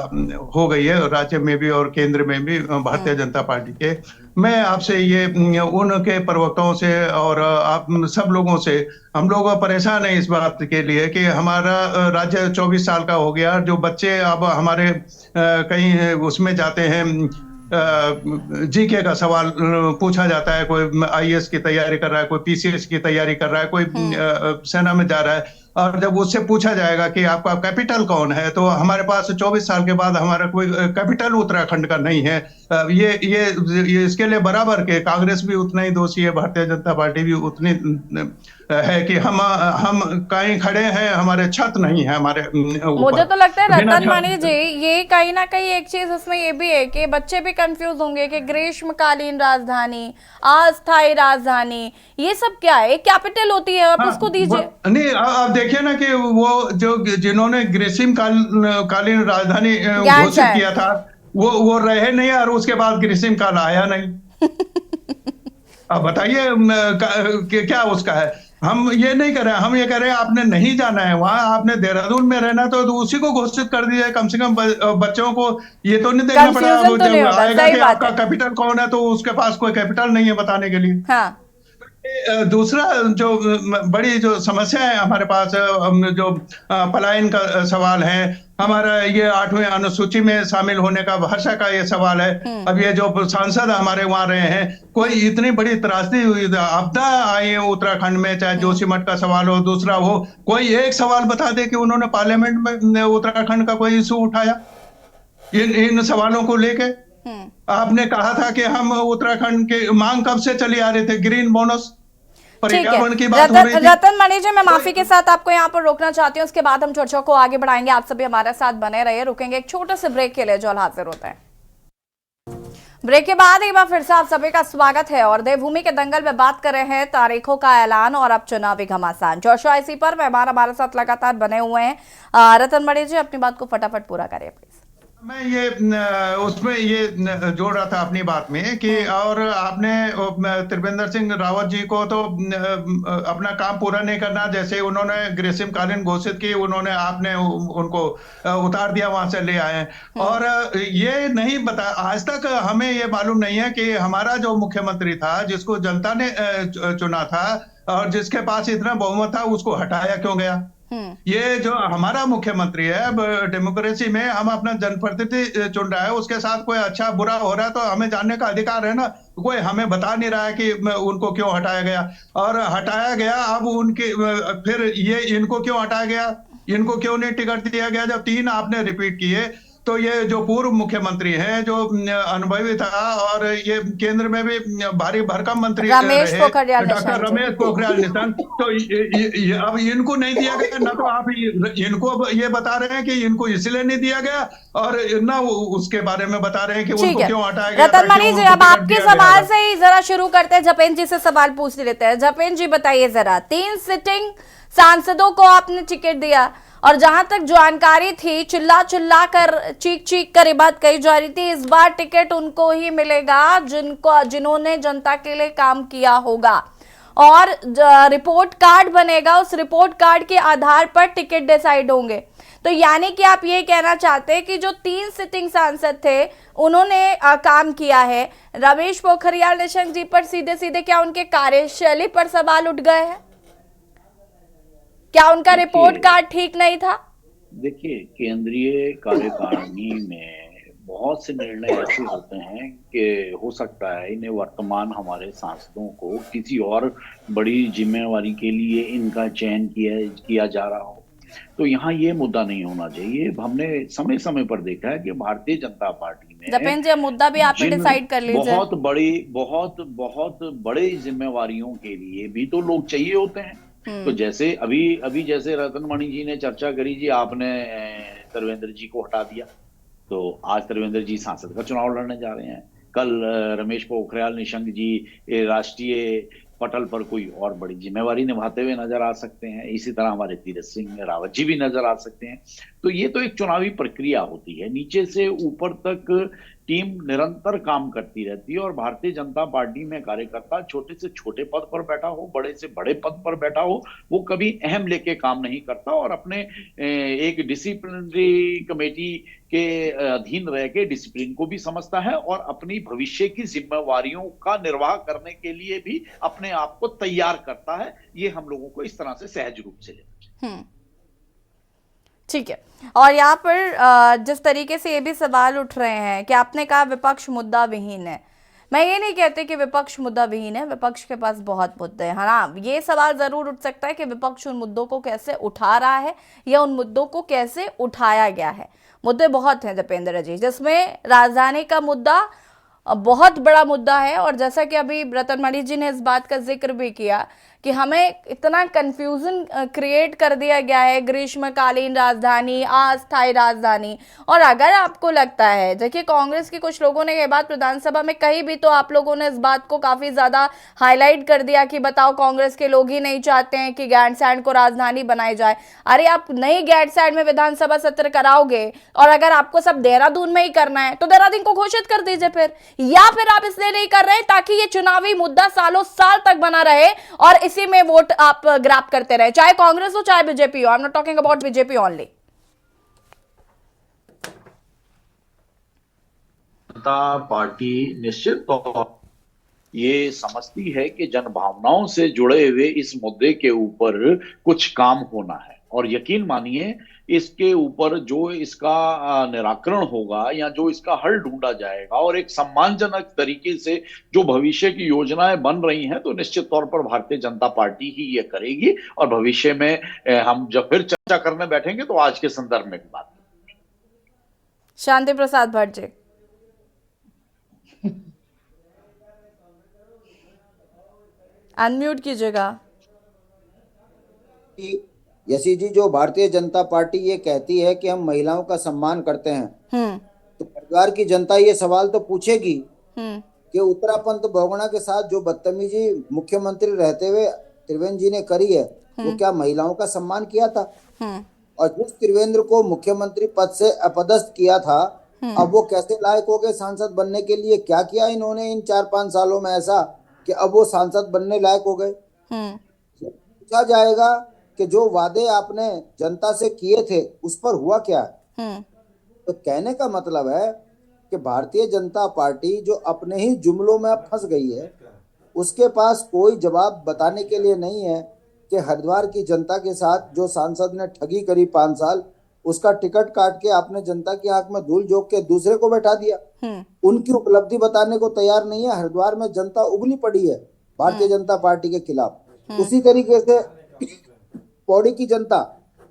हो गई है राज्य में भी और केंद्र में भी भारतीय जनता पार्टी के, मैं आपसे ये उनके प्रवक्ताओं से और आप सब लोगों से, हम लोग परेशान हैं इस बात के लिए कि हमारा राज्य 24 साल का हो गया, जो बच्चे अब हमारे कहीं उसमें जाते हैं, जीके का सवाल पूछा जाता है, कोई आईएएस की तैयारी कर रहा है, कोई पीसीएस की तैयारी कर रहा है, कोई सेना में जा रहा है, और जब उससे पूछा जाएगा कि आपका कैपिटल कौन है, तो हमारे पास 24 साल के बाद हमारा कोई कैपिटल उत्तराखंड का नहीं है। ये इसके लिए बराबर के कांग्रेस भी उतना ही दोषी है, भारतीय जनता पार्टी भी उतनी है कि हम कहीं खड़े हैं, हमारे छत नहीं है हमारे ऊपर। मुझे तो लगता है रतन मणि जी, ये कहीं ना कहीं एक चीज इसमें ये भी है कि बच्चे भी कंफ्यूज होंगे कि ग्रीष्मकालीन राजधानी, अस्थायी राजधानी, ये सब क्या है? कैपिटल होती है, आप उसको दीजिए। नहीं, आप देखिए ना कि वो जो जिन्होंने ग्रीष्मकालीन राजधानी घोषित किया था वो रहे नहीं, और उसके बाद ग्रीष्म काल आया नहीं। अब बताइए क्या उसका है? हम ये नहीं कर रहे हैं, हम ये कह रहे हैं आपने नहीं जाना है वहां, आपने देहरादून में रहना तो उसी को घोषित कर दिया है। कम से कम बच्चों को ये तो नहीं देखना पड़ा आएगा कि आपका कैपिटल कौन है, तो उसके पास कोई कैपिटल नहीं है बताने के लिए। हाँ। दूसरा जो बड़ी जो समस्या है हमारे पास, जो पलायन का सवाल है, हमारा ये 8वीं अनुसूची में शामिल होने का भाषा का ये सवाल है। अब ये जो सांसद हमारे वहां रहे हैं, कोई इतनी बड़ी त्रासदी हुई, आपदा आई है उत्तराखंड में, चाहे जोशीमठ का सवाल हो, दूसरा हो, कोई एक सवाल बता दे कि उन्होंने पार्लियामेंट में उत्तराखंड का कोई इशू उठाया इन सवालों को लेके। आपने कहा था कि हम उत्तराखंड के मांग कब से चली आ रहे थे, ग्रीन बोनस, पर्यावरण की बात हो रही थी। रतन मणि जी, मैं माफी के साथ आपको यहाँ पर रोकना चाहती हूँ, उसके बाद हम चर्चा को आगे बढ़ाएंगे। आप सभी हमारे साथ बने रहिए, रुकेंगे एक छोटे से ब्रेक के लिए, जो हाजिर होता है। ब्रेक के बाद एक बार फिर से आप सभी का स्वागत है, और देवभूमि के दंगल में बात कर रहे हैं तारीखों का ऐलान और अब चुनावी घमासान। जोशो इसी पर मेहमान हमारे साथ लगातार बने हुए हैं। रतन मणि जी, अपनी बात को फटाफट पूरा करिए प्लीज। मैं ये उसमें ये जोड़ रहा था अपनी बात में कि, और आपने त्रिवेंद्र सिंह रावत जी को तो अपना काम पूरा नहीं करना, जैसे उन्होंने ग्रीष्मकालीन घोषित की, उन्होंने आपने उनको उतार दिया, वहां से ले आए। और ये नहीं बता, आज तक हमें ये मालूम नहीं है कि हमारा जो मुख्यमंत्री था, जिसको जनता ने चुना था और जिसके पास इतना बहुमत था, उसको हटाया क्यों गया। ये जो हमारा मुख्यमंत्री है, डेमोक्रेसी में हम अपना जनप्रतिनिधि चुन रहा है, उसके साथ कोई अच्छा बुरा हो रहा है तो हमें जानने का अधिकार है ना। कोई हमें बता नहीं रहा है कि उनको क्यों हटाया गया, और हटाया गया अब उनके, फिर ये इनको क्यों हटाया गया, इनको क्यों नहीं टिकट दिया गया। जब 3 आपने रिपीट किए, तो ये जो पूर्व मुख्यमंत्री हैं, जो अनुभवी था और ये केंद्र में भी भारी भरकम मंत्री रमेश रहे, पोखरियाल डॉक्टर निशंक जी। रमेश पोखरियाल निशंक, तो अब इनको नहीं दिया गया ना, तो आप इनको अब ये बता रहे हैं कि इनको इसलिए नहीं दिया गया, और ना उसके बारे में बता रहे हैं कि ठीक उनको है क्यों हटाया गया, रतन मणि जी, उनको अब टिकट आपके दिया गया सवाल था। से ही जरा शुरू करते हैं। जपेन जी से सवाल पूछ लेते हैं। जपेन जी बताइए जरा, 3 सिटिंग सांसदों को आपने टिकट दिया और जहां तक जानकारी थी चिल्ला कर चीख कर ये बात कही जा रही थी, इस बार टिकट उनको ही मिलेगा जिन्होंने जनता के लिए काम किया होगा और रिपोर्ट कार्ड बनेगा, उस रिपोर्ट कार्ड के आधार पर टिकट डिसाइड होंगे। तो यानी कि आप ये कहना चाहते हैं कि जो 3 सिटिंग सांसद थे उन्होंने काम किया है। रमेश पोखरियाल निशंक जी पर सीधे सीधे क्या उनके कार्यशैली पर सवाल उठ गए हैं? क्या उनका रिपोर्ट कार्ड ठीक नहीं था? देखिए, केंद्रीय कार्यकारिणी में बहुत से निर्णय ऐसे होते हैं कि हो सकता है इन्हें वर्तमान हमारे सांसदों को किसी और बड़ी जिम्मेवारी के लिए इनका चयन किया जा रहा हो। तो यहाँ ये मुद्दा नहीं होना चाहिए। हमने समय समय पर देखा है कि भारतीय जनता पार्टी में जपेन जी, मुद्दा भी आपने डिसाइड कर लीजिए। बहुत बड़े जिम्मेवारियों के लिए भी तो लोग चाहिए होते हैं। तो जैसे अभी जैसे रतन मणि जी ने चर्चा करी जी, आपने त्रिवेंद्र जी को हटा दिया, तो आज त्रिवेंद्र जी सांसद का चुनाव लड़ने जा रहे हैं। कल रमेश पोखरियाल निशंक जी राष्ट्रीय पटल पर कोई और बड़ी जिम्मेवारी निभाते हुए नजर आ सकते हैं। इसी तरह हमारे तीरथ सिंह रावत जी भी नजर आ सकते हैं। तो ये तो एक चुनावी प्रक्रिया होती है, नीचे से ऊपर तक टीम निरंतर काम करती रहती है और भारतीय जनता पार्टी में कार्यकर्ता छोटे से छोटे पद पर बैठा हो, बड़े से बड़े पद पर बैठा हो, वो कभी अहम लेके काम नहीं करता और अपने एक डिसिप्लिनरी कमेटी के अधीन रह के डिसिप्लिन को भी समझता है और अपनी भविष्य की जिम्मेवारियों का निर्वाह करने के लिए भी अपने आप को तैयार करता है। ये हम लोगों को इस तरह से सहज रूप से लेना चाहिए। ठीक है। और यहाँ पर जिस तरीके से ये भी सवाल उठ रहे हैं कि आपने कहा विपक्ष मुद्दा विहीन है, मैं ये नहीं कहती कि विपक्ष मुद्दा विहीन है, विपक्ष के पास बहुत मुद्दे हैं। हाँ, ये सवाल जरूर उठ सकता है कि विपक्ष उन मुद्दों को कैसे उठा रहा है या उन मुद्दों को कैसे उठाया गया है। मुद्दे बहुत हैं जपेंद्र जी, जिसमें राजधानी का मुद्दा बहुत बड़ा मुद्दा है और जैसा कि अभी रतन मणि जी ने इस बात का जिक्र भी किया कि हमें इतना कंफ्यूजन क्रिएट कर दिया गया है, ग्रीष्मकालीन राजधानी, अस्थायी राजधानी। और अगर आपको लगता है, देखिए कांग्रेस के कुछ लोगों ने ये बात विधानसभा में कही भी, तो आप लोगों ने इस बात को काफी ज्यादा हाईलाइट कर दिया कि बताओ कांग्रेस के लोग ही नहीं चाहते हैं कि गैरसैंण को राजधानी बनाई जाए। अरे आप नई गैरसैंण में विधानसभा सत्र कराओगे और अगर आपको सब देहरादून में ही करना है तो देहरादून को घोषित कर दीजिए फिर, या फिर आप इसलिए नहीं कर रहे ताकि ये चुनावी मुद्दा सालों साल तक बना रहे और इसी में वोट आप ग्रैब करते रहे, चाहे कांग्रेस हो चाहे बीजेपी हो। I am not talking about BJP only. Janata party निश्चित तौर ये समझती है कि जन भावनाओं से जुड़े हुए इस मुद्दे के ऊपर कुछ काम होना है और यकीन मानिए इसके ऊपर जो इसका निराकरण होगा या जो इसका हल ढूंढा जाएगा और एक सम्मानजनक तरीके से जो भविष्य की योजनाएं बन रही हैं, तो निश्चित तौर पर भारतीय जनता पार्टी ही ये करेगी और भविष्य में हम जब फिर चर्चा करने बैठेंगे तो आज के संदर्भ में भी बात करेंगे। शांति प्रसाद भट्ट जी। अनम्यूट कीजिएगा। यशी जी, जो भारतीय जनता पार्टी ये कहती है कि हम महिलाओं का सम्मान करते हैं, तो परिवार की जनता ये सवाल तो पूछेगी कि उत्तराखंड बहुगुणा के साथ जो बदतमीजी मुख्यमंत्री रहते हुए त्रिवेंद्र जी ने करी है, वो क्या महिलाओं का सम्मान किया था? और जिस त्रिवेंद्र को मुख्यमंत्री पद से अपदस्थ किया था, अब वो कैसे लायक हो गए सांसद बनने के लिए? क्या किया इन्होंने इन 4-5 सालों में ऐसा कि अब वो सांसद बनने लायक हो गए? पूछा जाएगा कि जो वादे आपने जनता से किए थे उस पर हुआ क्या? तो कहने का मतलब है कि भारतीय जनता पार्टी जो अपने ही जुमलों में अब फंस गई है, उसके पास कोई जवाब बताने के लिए नहीं है कि हरिद्वार की जनता के साथ जो सांसद ने ठगी करी 5 साल, उसका टिकट काट के आपने जनता की आंख में धूल झोंक के दूसरे को बैठा दिया। उनकी उपलब्धि बताने को तैयार नहीं है। हरिद्वार में जनता उबली पड़ी है भारतीय जनता पार्टी के खिलाफ। उसी तरीके से पौड़ी की जनता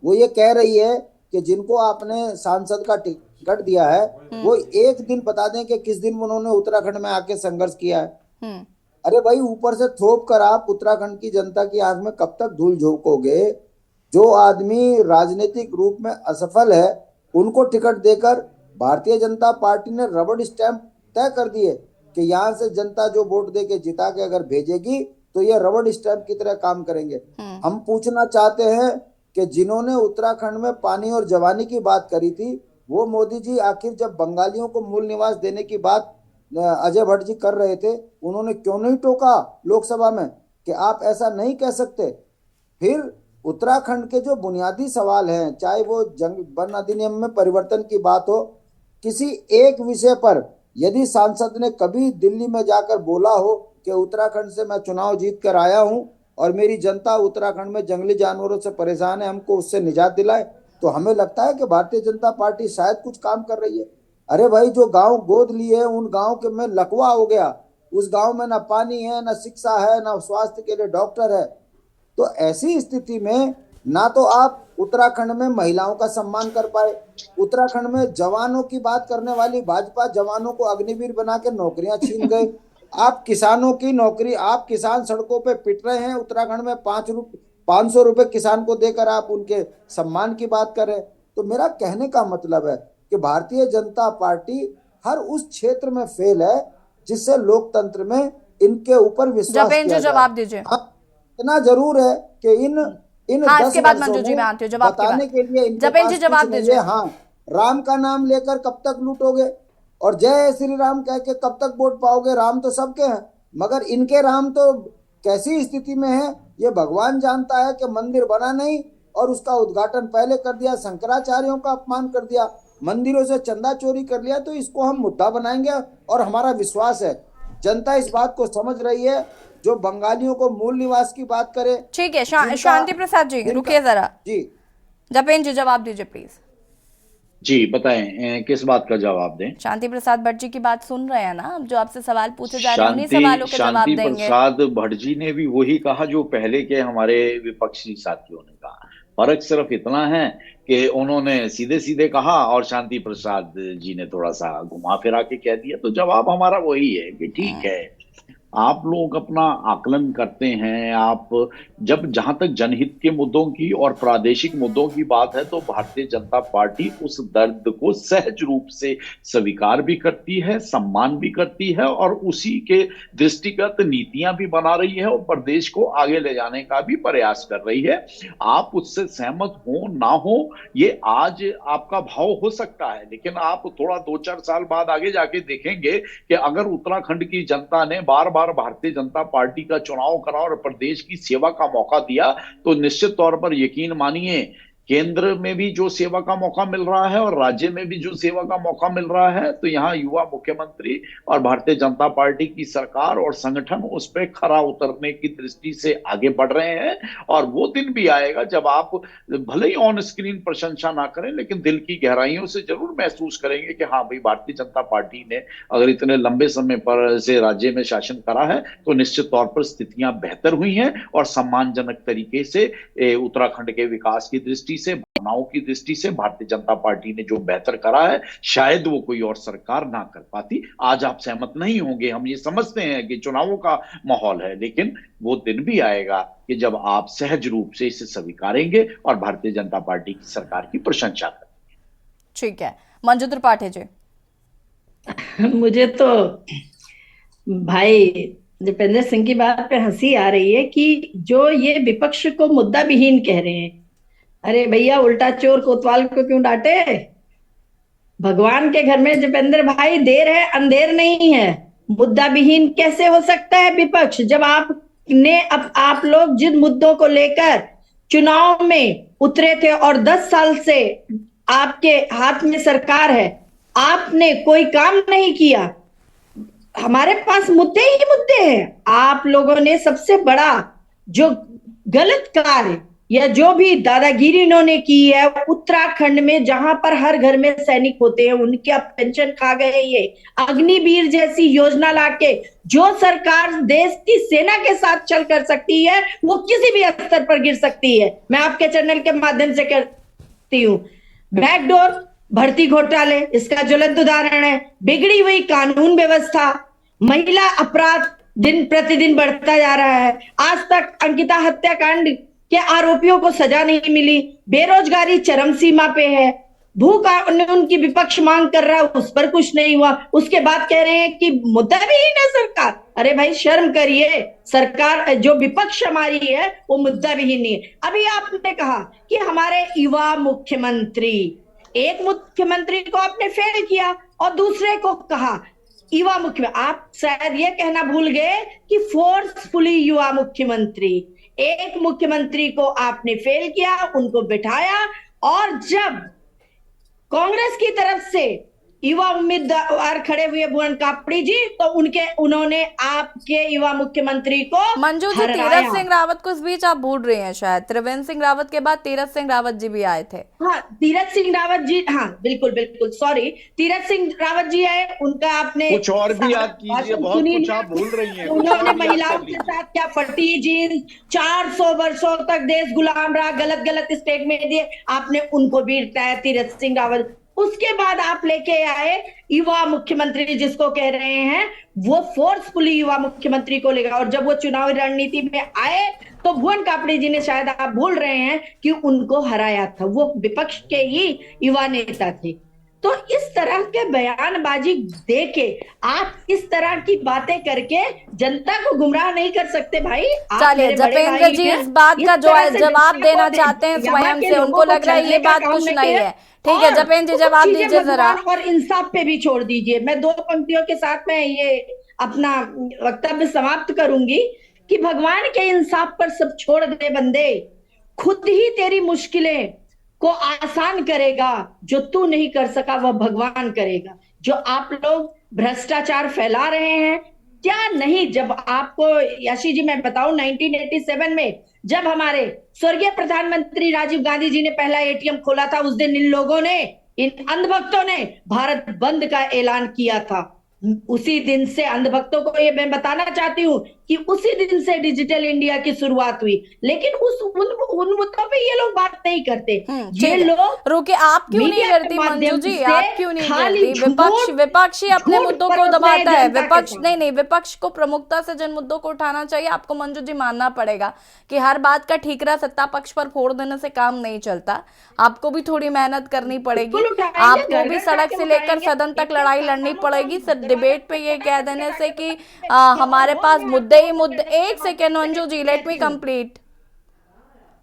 वो ये कह रही है कि जिनको आपने सांसद का टिकट दिया है वो एक दिन बता दें कि किस दिन उन्होंने उत्तराखंड में आके संघर्ष किया है। अरे भाई, ऊपर से थोप कर आप उत्तराखंड की जनता की आंख में कब तक धूल झोंकोगे? जो आदमी राजनीतिक रूप में असफल है उनको टिकट देकर भारतीय जनता पार्टी ने रबड़ स्टैंप तय कर दिए कि यहाँ से जनता जो वोट दे के जिता के अगर भेजेगी तो ये रबड़ स्टैंप की तरह काम करेंगे। हम पूछना चाहते हैं कि जिन्होंने उत्तराखंड में पानी और जवानी की बात करी थी, वो मोदी जी आखिर जब बंगालियों को मूल निवास देने की बात अजय भट्ट जी कर रहे थे, उन्होंने क्यों नहीं टोका लोकसभा में कि आप ऐसा नहीं कह सकते? फिर उत्तराखंड के जो बुनियादी सवाल हैं, चाहे वो वन अधिनियम में परिवर्तन की बात हो, किसी एक विषय पर यदि सांसद ने कभी दिल्ली में जाकर बोला हो कि उत्तराखंड से मैं चुनाव जीत कर आया हूं और मेरी जनता उत्तराखंड में जंगली जानवरों से परेशान है, हमको उससे निजात दिलाए, तो हमें लगता है कि भारतीय जनता पार्टी शायद कुछ काम कर रही है। अरे भाई, जो गांव गोद लिए हैं उन गांव के में लकवा हो गया, उस गांव में ना पानी है, ना शिक्षा है, ना स्वास्थ्य के लिए डॉक्टर है। तो ऐसी स्थिति में ना तो आप उत्तराखंड में महिलाओं का सम्मान कर पाए, उत्तराखंड में जवानों की बात करने वाली भाजपा जवानों को अग्निवीर बना के नौकरियां छीन गए। आप किसानों की नौकरी, आप किसान सड़कों पे पिट रहे हैं, उत्तराखंड में 500 रुपए किसान को देकर आप उनके सम्मान की बात करें। तो मेरा कहने का मतलब है कि भारतीय जनता पार्टी हर उस क्षेत्र में फेल है जिससे लोकतंत्र में इनके ऊपर विश्वास किया जाए। जवाब दीजिए। इतना जरूर है कि इन 10 वर्षों में बताने के लिए इनके पास जवाब दीजिए। हाँ, राम का नाम लेकर कब तक लूटोगे और जय श्री राम कह के कब तक वोट पाओगे? राम तो सबके हैं, मगर इनके राम तो कैसी स्थिति में है ये भगवान जानता है कि मंदिर बना नहीं और उसका उद्घाटन पहले कर दिया, शंकराचार्यों का अपमान कर दिया, मंदिरों से चंदा चोरी कर लिया। तो इसको हम मुद्दा बनाएंगे और हमारा विश्वास है जनता इस बात को समझ रही है। जो बंगालियों को मूल निवास की बात करे, ठीक है। शांति प्रसाद जी रुकिए जरा जी। जपेन जी जवाब दीजिए प्लीज। जी बताएं, किस बात का जवाब दें? शांति प्रसाद भट्ट जी की बात सुन रहे हैं ना, जो आपसे सवाल पूछे जा रहे हैं उन्हीं सवालों के जवाब देंगे। शांति प्रसाद भट्ट जी ने भी वही कहा जो पहले के हमारे विपक्षी साथियों ने कहा। फर्क सिर्फ इतना है कि उन्होंने सीधे सीधे कहा और शांति प्रसाद जी ने थोड़ा सा घुमा फिरा के कह दिया। तो जवाब हमारा वही है कि ठीक है, आप लोग अपना आकलन करते हैं। आप जहां तक जनहित के मुद्दों की और प्रादेशिक मुद्दों की बात है तो भारतीय जनता पार्टी उस दर्द को सहज रूप से स्वीकार भी करती है, सम्मान भी करती है और उसी के दृष्टिगत नीतियां भी बना रही है और प्रदेश को आगे ले जाने का भी प्रयास कर रही है। आप उससे सहमत हो ना हो ये आज आपका भाव हो सकता है, लेकिन आप थोड़ा 2-4 साल बाद आगे जाके देखेंगे कि अगर उत्तराखंड की जनता ने बार बार भारतीय जनता पार्टी का चुनाव करा और प्रदेश की सेवा का मौका दिया तो निश्चित तौर पर यकीन मानिए केंद्र में भी जो सेवा का मौका मिल रहा है और राज्य में भी जो सेवा का मौका मिल रहा है तो यहाँ युवा मुख्यमंत्री और भारतीय जनता पार्टी की सरकार और संगठन उस पर खरा उतरने की दृष्टि से आगे बढ़ रहे हैं। और वो दिन भी आएगा जब आप भले ही ऑन स्क्रीन प्रशंसा ना करें लेकिन दिल की गहराइयों से जरूर महसूस करेंगे कि हाँ भाई, भारतीय जनता पार्टी ने अगर इतने लंबे समय पर से राज्य में शासन करा है तो निश्चित तौर पर स्थितियां बेहतर हुई हैं और सम्मानजनक तरीके से उत्तराखंड के विकास की दृष्टि से, भावनाओं की दृष्टि से भारतीय जनता पार्टी ने जो बेहतर करा है शायद वो कोई और सरकार ना कर पाती। आज आप सहमत नहीं होंगे, हम ये समझते हैं कि चुनावों का माहौल है, लेकिन वो दिन भी आएगा कि जब आप सहज रूप से इसे स्वीकारेंगे और भारतीय जनता पार्टी की सरकार की प्रशंसा करेंगे। ठीक है, मंजू त्रिपाठी जी। मुझे तो भाई दीपेंद्र सिंह की बात पे हंसी आ रही है कि जो ये विपक्ष को मुद्दा विहीन कह रहे हैं। अरे भैया, उल्टा चोर कोतवाल को क्यों डांटे? भगवान के घर में दीपेंद्र भाई देर है अंधेर नहीं है। मुद्दा विहीन कैसे हो सकता है विपक्ष? जब आप लोग जिन मुद्दों को लेकर चुनाव में उतरे थे और 10 साल से आपके हाथ में सरकार है, आपने कोई काम नहीं किया। हमारे पास मुद्दे ही मुद्दे हैं। आप लोगों ने सबसे बड़ा जो गलत कार्य या जो भी दादागिरी इन्होंने की है उत्तराखंड में, जहां पर हर घर में सैनिक होते हैं उनके अब पेंशन खा गए। ये अग्निवीर जैसी योजना लाके जो सरकार देश की सेना के साथ चल कर सकती है वो किसी भी स्तर पर गिर सकती है। मैं आपके चैनल के माध्यम से कहती हूँ, बैकडोर भर्ती घोटाले इसका ज्वलंत उदाहरण है। बिगड़ी हुई कानून व्यवस्था, महिला अपराध दिन प्रतिदिन बढ़ता जा रहा है। आज तक अंकिता हत्याकांड के आरोपियों को सजा नहीं मिली। बेरोजगारी चरम सीमा पे है। भू कानून की विपक्ष मांग कर रहा है, उस पर कुछ नहीं हुआ। उसके बाद कह रहे हैं कि मुद्दा भी ही ना सरकार। अरे भाई शर्म करिए, सरकार जो विपक्ष हमारी है वो मुद्दा भी ही नहीं है। अभी आपने कहा कि हमारे युवा मुख्यमंत्री, एक मुख्यमंत्री को आपने फेल किया और दूसरे को कहा युवा मुख्यमंत्री। आप शायद ये कहना भूल गए कि फोर्सफुली युवा मुख्यमंत्री। एक मुख्यमंत्री को आपने फेल किया, उनको बिठाया, और जब कांग्रेस की तरफ से युवा उम्मीदवार खड़े हुए भुवन कापड़ी जी, तो उन्होंने आपके युवा मुख्यमंत्री को मंजू जी, तीरथ सिंह रावत को इस बीच आप भूल रहे हैं शायद। त्रिवेंद्र सिंह रावत के बाद तीरथ सिंह रावत जी भी आए थे। हाँ, तीरथ सिंह रावत जी, हाँ बिल्कुल बिल्कुल, सॉरी, तीरथ सिंह रावत जी आए, उनका आपने कुछ और भी याद कीजिए, बहुत कुछ आप भूल रही हैं। उन्होंने महिलाओं के साथ क्या फटी जीन्स, 400 वर्षों तक देश गुलाम रहा, गलत गलत स्टेटमेंट दिए, आपने उनको भी हटाया, तीरथ सिंह रावत। उसके बाद आप लेके आए युवा मुख्यमंत्री, जिसको कह रहे हैं वो फोर्सफुली युवा मुख्यमंत्री को लेगा। और जब वो चुनावी रणनीति में आए तो भुवन कापड़ी जी ने, शायद आप भूल रहे हैं कि उनको हराया था, वो विपक्ष के ही युवा नेता थे। तो इस तरह के बयानबाजी देके, आप इस तरह की बातें करके जनता को गुमराह नहीं कर सकते भाई। चलिए, जपेंद्र जी इस बात का जो है जवाब देना चाहते हैं स्वयं से, उनको लग रहा है ये बात कुछ नहीं है। ठीक है जपेंद्र जी, जवाब दीजिए जरा। और इंसाफ पे भी छोड़ दीजिए। मैं 2 पंक्तियों के साथ में ये अपना वक्तव्य समाप्त करूंगी कि भगवान के इंसाफ पर सब छोड़ दे बंदे, खुद ही तेरी मुश्किलें को आसान करेगा, जो तू नहीं कर सका वह भगवान करेगा। जो आप लोग भ्रष्टाचार फैला रहे हैं, क्या नहीं, जब आपको यशी जी मैं बताऊं, 1987 में जब हमारे स्वर्गीय प्रधानमंत्री राजीव गांधी जी ने पहला एटीएम खोला था, उस दिन इन लोगों ने, इन अंधभक्तों ने भारत बंद का ऐलान किया था। उसी दिन से अंधभक्तों को ये मैं बताना चाहती हूँ कि उसी दिन से डिजिटल इंडिया की शुरुआत हुई। लेकिन उन मुद्दों पे ये लोग बात नहीं करते। ये लोग रुके, आप क्यों नहीं करती मंजू जी, आप क्यों नहीं करती? विपक्ष ही अपने मुद्दों को दबाता है। विपक्ष नहीं, विपक्ष को प्रमुखता से जिन मुद्दों को उठाना चाहिए, आपको मंजू जी मानना पड़ेगा कि हर बात का ठीकरा सत्ता पक्ष पर फोड़ देने से काम नहीं चलता। आपको भी थोड़ी मेहनत करनी पड़ेगी, आपको भी सड़क से लेकर सदन तक लड़ाई लड़नी पड़ेगी। सिर्फ डिबेट पे ये कह देने से कि हमारे पास मुद्दे ही मुद्दे। एक second Manju ji, let me complete.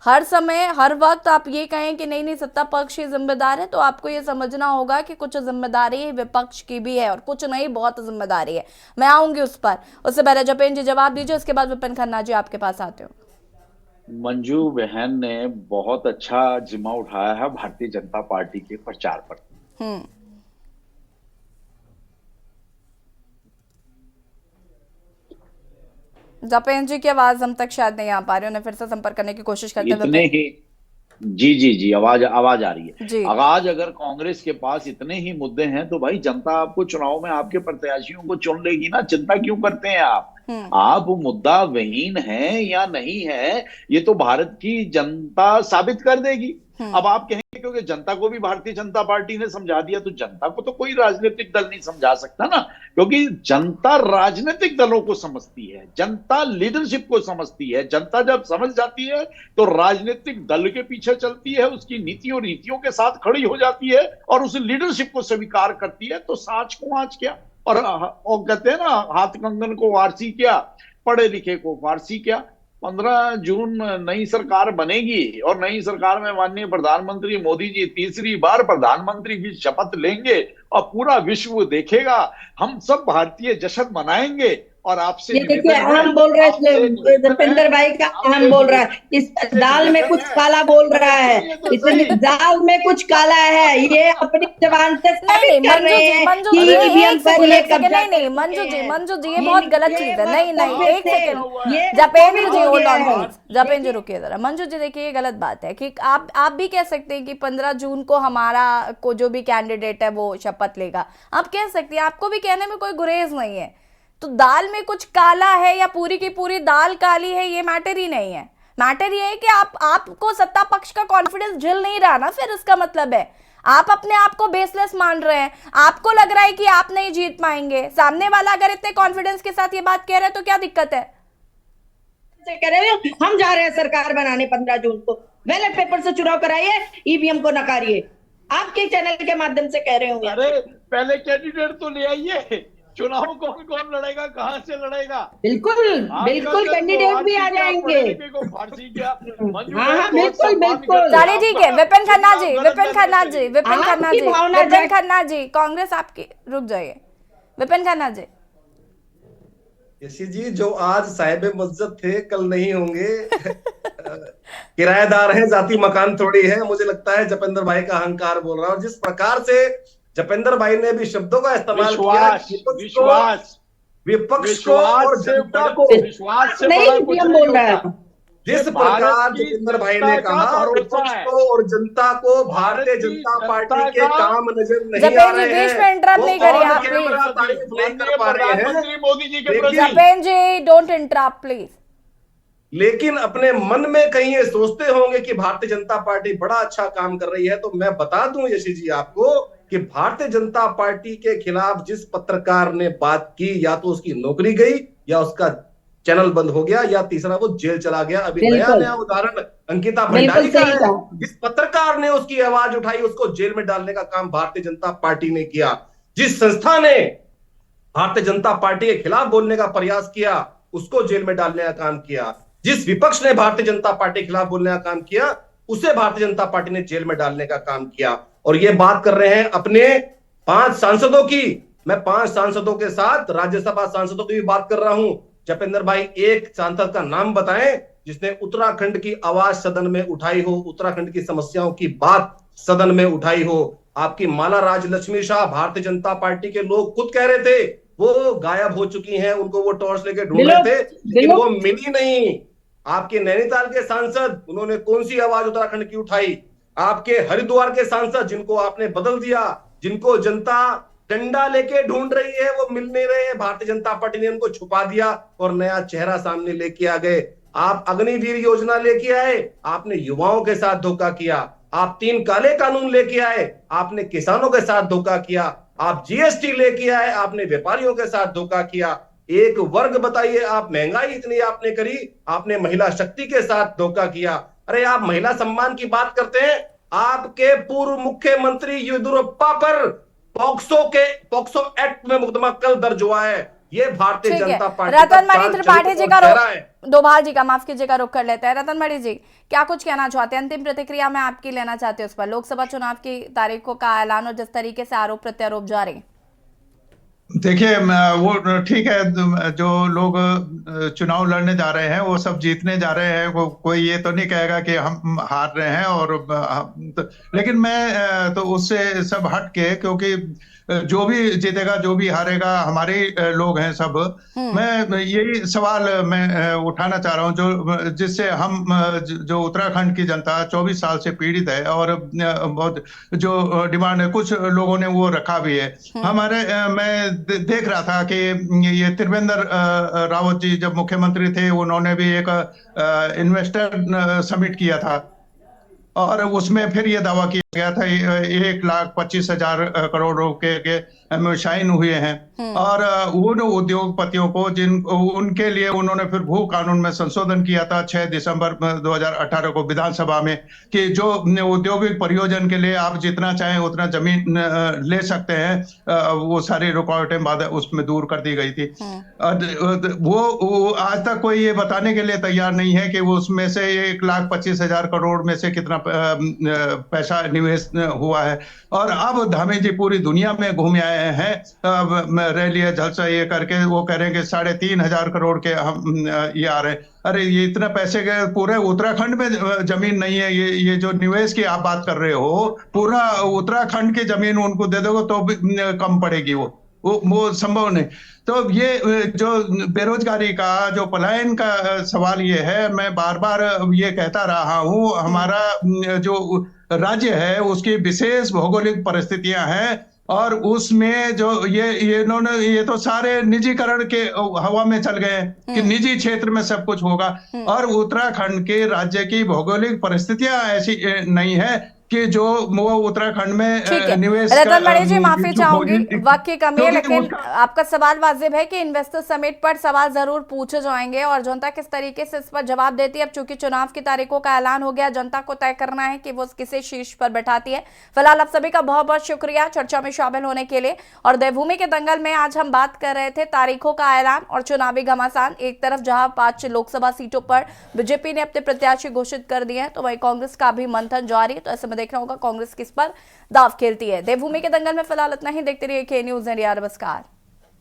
हर समय हर वक्त आप ये कहें कि नहीं सत्ता पक्ष ही जिम्मेदार है, तो आपको ये समझना होगा कि कुछ जिम्मेदारी विपक्ष की भी है और कुछ नहीं, बहुत जिम्मेदारी है। मैं आऊंगी उस पर, उससे पहले जपेंद्र जी जवाब दीजिए, उसके बाद विपिन खन्ना जी आपके पास आते हो। मंजू बहन ने बहुत अच्छा जिम्मा उठाया है भारतीय जनता पार्टी के प्रचार पर। जपेंद्र जी की आवाज हम तक शायद नहीं आ पा रही, उन्हें फिर से संपर्क करने की कोशिश करते हैं। इतने ही जी आवाज आ रही है। आज अगर कांग्रेस के पास इतने ही मुद्दे हैं तो भाई जनता आपको चुनाव में आपके प्रत्याशियों को चुन लेगी ना। चिंता क्यों करते हैं आप मुद्दा विहीन है या नहीं है, ये तो भारत की जनता साबित कर देगी। अब आप कहेंगे क्योंकि जनता को भी भारतीय जनता पार्टी ने समझा दिया, तो जनता को तो कोई राजनीतिक दल नहीं समझा सकता ना, क्योंकि जनता राजनीतिक दलों को समझती है, जनता लीडरशिप को समझती है। जनता जब समझ जाती है तो राजनीतिक दल के पीछे चलती है, उसकी नीतियों रीतियों के साथ खड़ी हो जाती है और उस लीडरशिप को स्वीकार करती है। तो साच को आँच क्या, और कहते हैं ना, हाथ कंगन को वारसी क्या, पढ़े लिखे को फारसी क्या। 15 जून नई सरकार बनेगी और नई सरकार में माननीय प्रधानमंत्री मोदी जी तीसरी बार प्रधानमंत्री की शपथ लेंगे और पूरा विश्व देखेगा। हम सब भारतीय जश्न मनाएंगे और आपसे ये देखिए, अहम बोल रहे हैं दीपेंद्र भाई का, अहम बोल रहा है, इस दाल में कुछ काला बोल रहा है, इसमें दाल में कुछ काला है। ये अपनी जबान से साबित कर रहे हैं कि ईवीएम पर ये कब्जा। नहीं मंजू जी ये बहुत गलत चीज है। नहीं एक second Japendra ji, hold on please, Japendra ji रुकिए जरा। मंजू जी देखिए, ये गलत बात है कि आप भी कह सकते हैं कि 15 जून को हमारा को जो भी कैंडिडेट है वो शपथ लेगा, आप कह सकते हैं, आपको भी कहने में कोई गुरेज नहीं है। तो दाल में कुछ काला है या पूरी की पूरी दाल काली है, ये मैटर ही नहीं है। मैटर ये है कि आपको सत्ता पक्ष का कॉन्फिडेंस झिल नहीं रहा ना, फिर इसका मतलब है आप अपने आप को बेसलेस मान रहे हैं, आपको लग रहा है कि आप नहीं जीत पाएंगे। सामने वाला अगर इतने कॉन्फिडेंस के साथ ये बात कह रहे हैं तो क्या दिक्कत है? कह रहे हो हम जा रहे हैं सरकार बनाने 15 जून को, बैलेट पेपर से चुनाव कराइए, ईवीएम को नकारिए, आपके चैनल के माध्यम से कह रहे होंगे। अरे पहले कैंडिडेट तो ले आइए, चुनाव कौन कौन लड़ेगा, कहां से लड़ेगा? बिल्कुल बिल्कुल कैंडिडेट भी आ जाएंगे। हाँ बिल्कुल बिल्कुल। चलिए ठीक है, विपिन खन्ना जी, विपिन खन्ना जी, विपिन खन्ना जी, विपिन खन्ना जी, कांग्रेस आपकी, रुक जाइए विपिन खन्ना जी। यशी जी, जो आज साहिब मस्जिद थे कल नहीं होंगे। किराएदार हैं, जाति मकान थोड़ी है। मुझे लगता है जपेंद्र भाई का अहंकार बोल रहा है, और जिस प्रकार से जपेंद्र भाई ने भी शब्दों का इस्तेमाल किया, विपक्ष को और जनता को विश्वास से नहीं बोल रहा है। जिस प्रकार जतेंद्र भाई ने कहा, विपक्ष को और जनता को भारतीय जनता पार्टी के काम नजर नहीं आ रहे हैं। बीच में इंटरप्ट नहीं करिए आप please. Japen ji don't interrupt please. लेकिन अपने मन में कहीं ये सोचते होंगे कि भारतीय जनता पार्टी बड़ा अच्छा काम कर रही है। तो मैं बता दूं यशी जी आपको कि भारतीय जनता पार्टी के खिलाफ जिस पत्रकार ने बात की, या तो उसकी नौकरी गई, या उसका चैनल बंद हो गया, या तीसरा वो जेल चला गया। अभी नया उदाहरण अंकिता भंडारी का है। जिस पत्रकार ने उसकी आवाज उठाई, उसको जेल में डालने का काम भारतीय जनता पार्टी ने किया। जिस संस्था ने भारतीय जनता पार्टी के खिलाफ बोलने का प्रयास किया, उसको जेल में डालने का काम किया। जिस विपक्ष ने भारतीय जनता पार्टी के खिलाफ बोलने का काम किया, उसे भारतीय जनता पार्टी ने जेल में डालने का काम किया। और ये बात कर रहे हैं अपने 5 सांसदों की। मैं 5 सांसदों के साथ राज्यसभा सांसदों की भी बात कर रहा हूं। जपेंद्र भाई, एक सांसद का नाम बताएं जिसने उत्तराखंड की आवाज सदन में उठाई हो, उत्तराखंड की समस्याओं की बात सदन में उठाई हो। आपकी माला राजलक्ष्मी शाह, भारतीय जनता पार्टी के लोग खुद कह रहे थे वो गायब हो चुकी हैं, उनको वो टॉर्च लेके ढूंढ रहे थे, लेकिन वो मिली नहीं। आपके नैनीताल के सांसद, उन्होंने कौन सी आवाज उत्तराखंड की उठाई? आपके हरिद्वार के सांसद, जिनको आपने बदल दिया, जिनको जनता डंडा लेके ढूंढ रही है, वो मिल नहीं रहे हैं। भारतीय जनता पार्टी ने उनको छुपा दिया और नया चेहरा सामने लेके आ गए। आप अग्निवीर योजना लेके आए, आपने युवाओं के साथ धोखा किया। आप 3 काले कानून लेके आए, आपने किसानों के साथ धोखा किया। आप जीएसटी लेके आए, आपने व्यापारियों के साथ धोखा किया। एक वर्ग बताइए, आप महंगाई इतनी आपने करी, आपने महिला शक्ति के साथ धोखा किया। अरे आप महिला सम्मान की बात करते हैं, आपके पूर्व मुख्यमंत्री येदियुरप्पा पर पॉक्सो एक्ट में मुकदमा कल दर्ज हुआ है। ये भारतीय जनता पार्टी रतनमणि त्रिपाठी जी का डोभाल जी का, माफ कीजिएगा, रुक कर लेते हैं। रतनमणि जी, क्या कुछ कहना चाहते हैं? अंतिम प्रतिक्रिया मैं आपकी लेना चाहती हूँ उस पर। लोकसभा चुनाव की तारीखों का ऐलान और जिस तरीके से आरोप प्रत्यारोप जारी। देखिए, वो ठीक है, जो लोग चुनाव लड़ने जा रहे हैं वो सब जीतने जा रहे हैं। कोई ये तो नहीं कहेगा कि हम हार रहे हैं। और लेकिन मैं तो उससे सब हट के, क्योंकि जो भी जीतेगा जो भी हारेगा हमारे लोग हैं सब। मैं यही सवाल मैं उठाना चाह रहा हूं, जो जिससे हम जो उत्तराखंड की जनता 24 साल से पीड़ित है और बहुत जो डिमांड है, कुछ लोगों ने वो रखा भी है। हमारे मैं देख रहा था कि ये त्रिवेंद्र रावत जी जब मुख्यमंत्री थे, उन्होंने भी एक इन्वेस्टर समिट किया था और उसमें फिर ये दावा किया गया था 1,25,000 करोड़ रुपए के शाइन हुए हैं। और उन उद्योगपतियों को उनके लिए उन्होंने फिर भू कानून में संशोधन किया था 6 दिसंबर 2018 को विधानसभा में, कि जो औद्योगिक परियोजन के लिए आप जितना चाहें उतना जमीन ले सकते हैं, वो सारी रुकावटें बाधा उसमें दूर कर दी गई थी। वो आज तक कोई ये बताने के लिए तैयार नहीं है कि वो उसमें से 1,25,000 करोड़ में से कितना पैसा निवेश हुआ है। और अब धामी जी पूरी दुनिया में घूम आए हैं रैली जलसा ये करके, वो कह रहे हैं कि 3,500 करोड़ के हम ये आ रहे हैं। अरे ये इतना पैसे के पूरे उत्तराखंड में जमीन नहीं है। ये जो निवेश की आप बात कर रहे हो, पूरा उत्तराखंड की जमीन उनको दे दोगे तो भी कम पड़ेगी। वो संभव नहीं। तो ये जो बेरोजगारी का, जो पलायन का सवाल ये है, मैं बार बार ये कहता रहा हूँ, हमारा जो राज्य है उसकी विशेष भौगोलिक परिस्थितियां हैं और उसमें जो ये तो सारे निजीकरण के हवा में चल गए कि निजी क्षेत्र में सब कुछ होगा। और उत्तराखंड के राज्य की भौगोलिक परिस्थितियां ऐसी नहीं है कि जो वो उत्तराखंड में ठीक है निवेश रतन बड़े जी, माफी जो चाहूंगी होगी, वक्त की कमी है, क्योंकि लेकिन आपका सवाल वाजिब है कि इन्वेस्टर समिट पर सवाल जरूर पूछे जाएंगे और जनता किस तरीके से इस पर जवाब देती है। अब चूंकि चुनाव की तारीखों का ऐलान हो गया, जनता को तय करना है कि वो किसे शीर्ष पर बैठाती है। फिलहाल आप सभी का बहुत बहुत शुक्रिया चर्चा में शामिल होने के लिए। और देवभूमि के दंगल में आज हम बात कर रहे थे तारीखों का ऐलान और चुनावी घमासान। एक तरफ जहां 5 लोकसभा सीटों पर बीजेपी ने अपने प्रत्याशी घोषित कर दिए हैं, तो वहीं कांग्रेस का भी मंथन जारी है। तो ऐसे में देखना होगा कांग्रेस किस पर दाव खेलती है। देवभूमि के दंगल में फिलहाल इतना ही। देखते रहिए के न्यूज़ इंडिया। नमस्कार।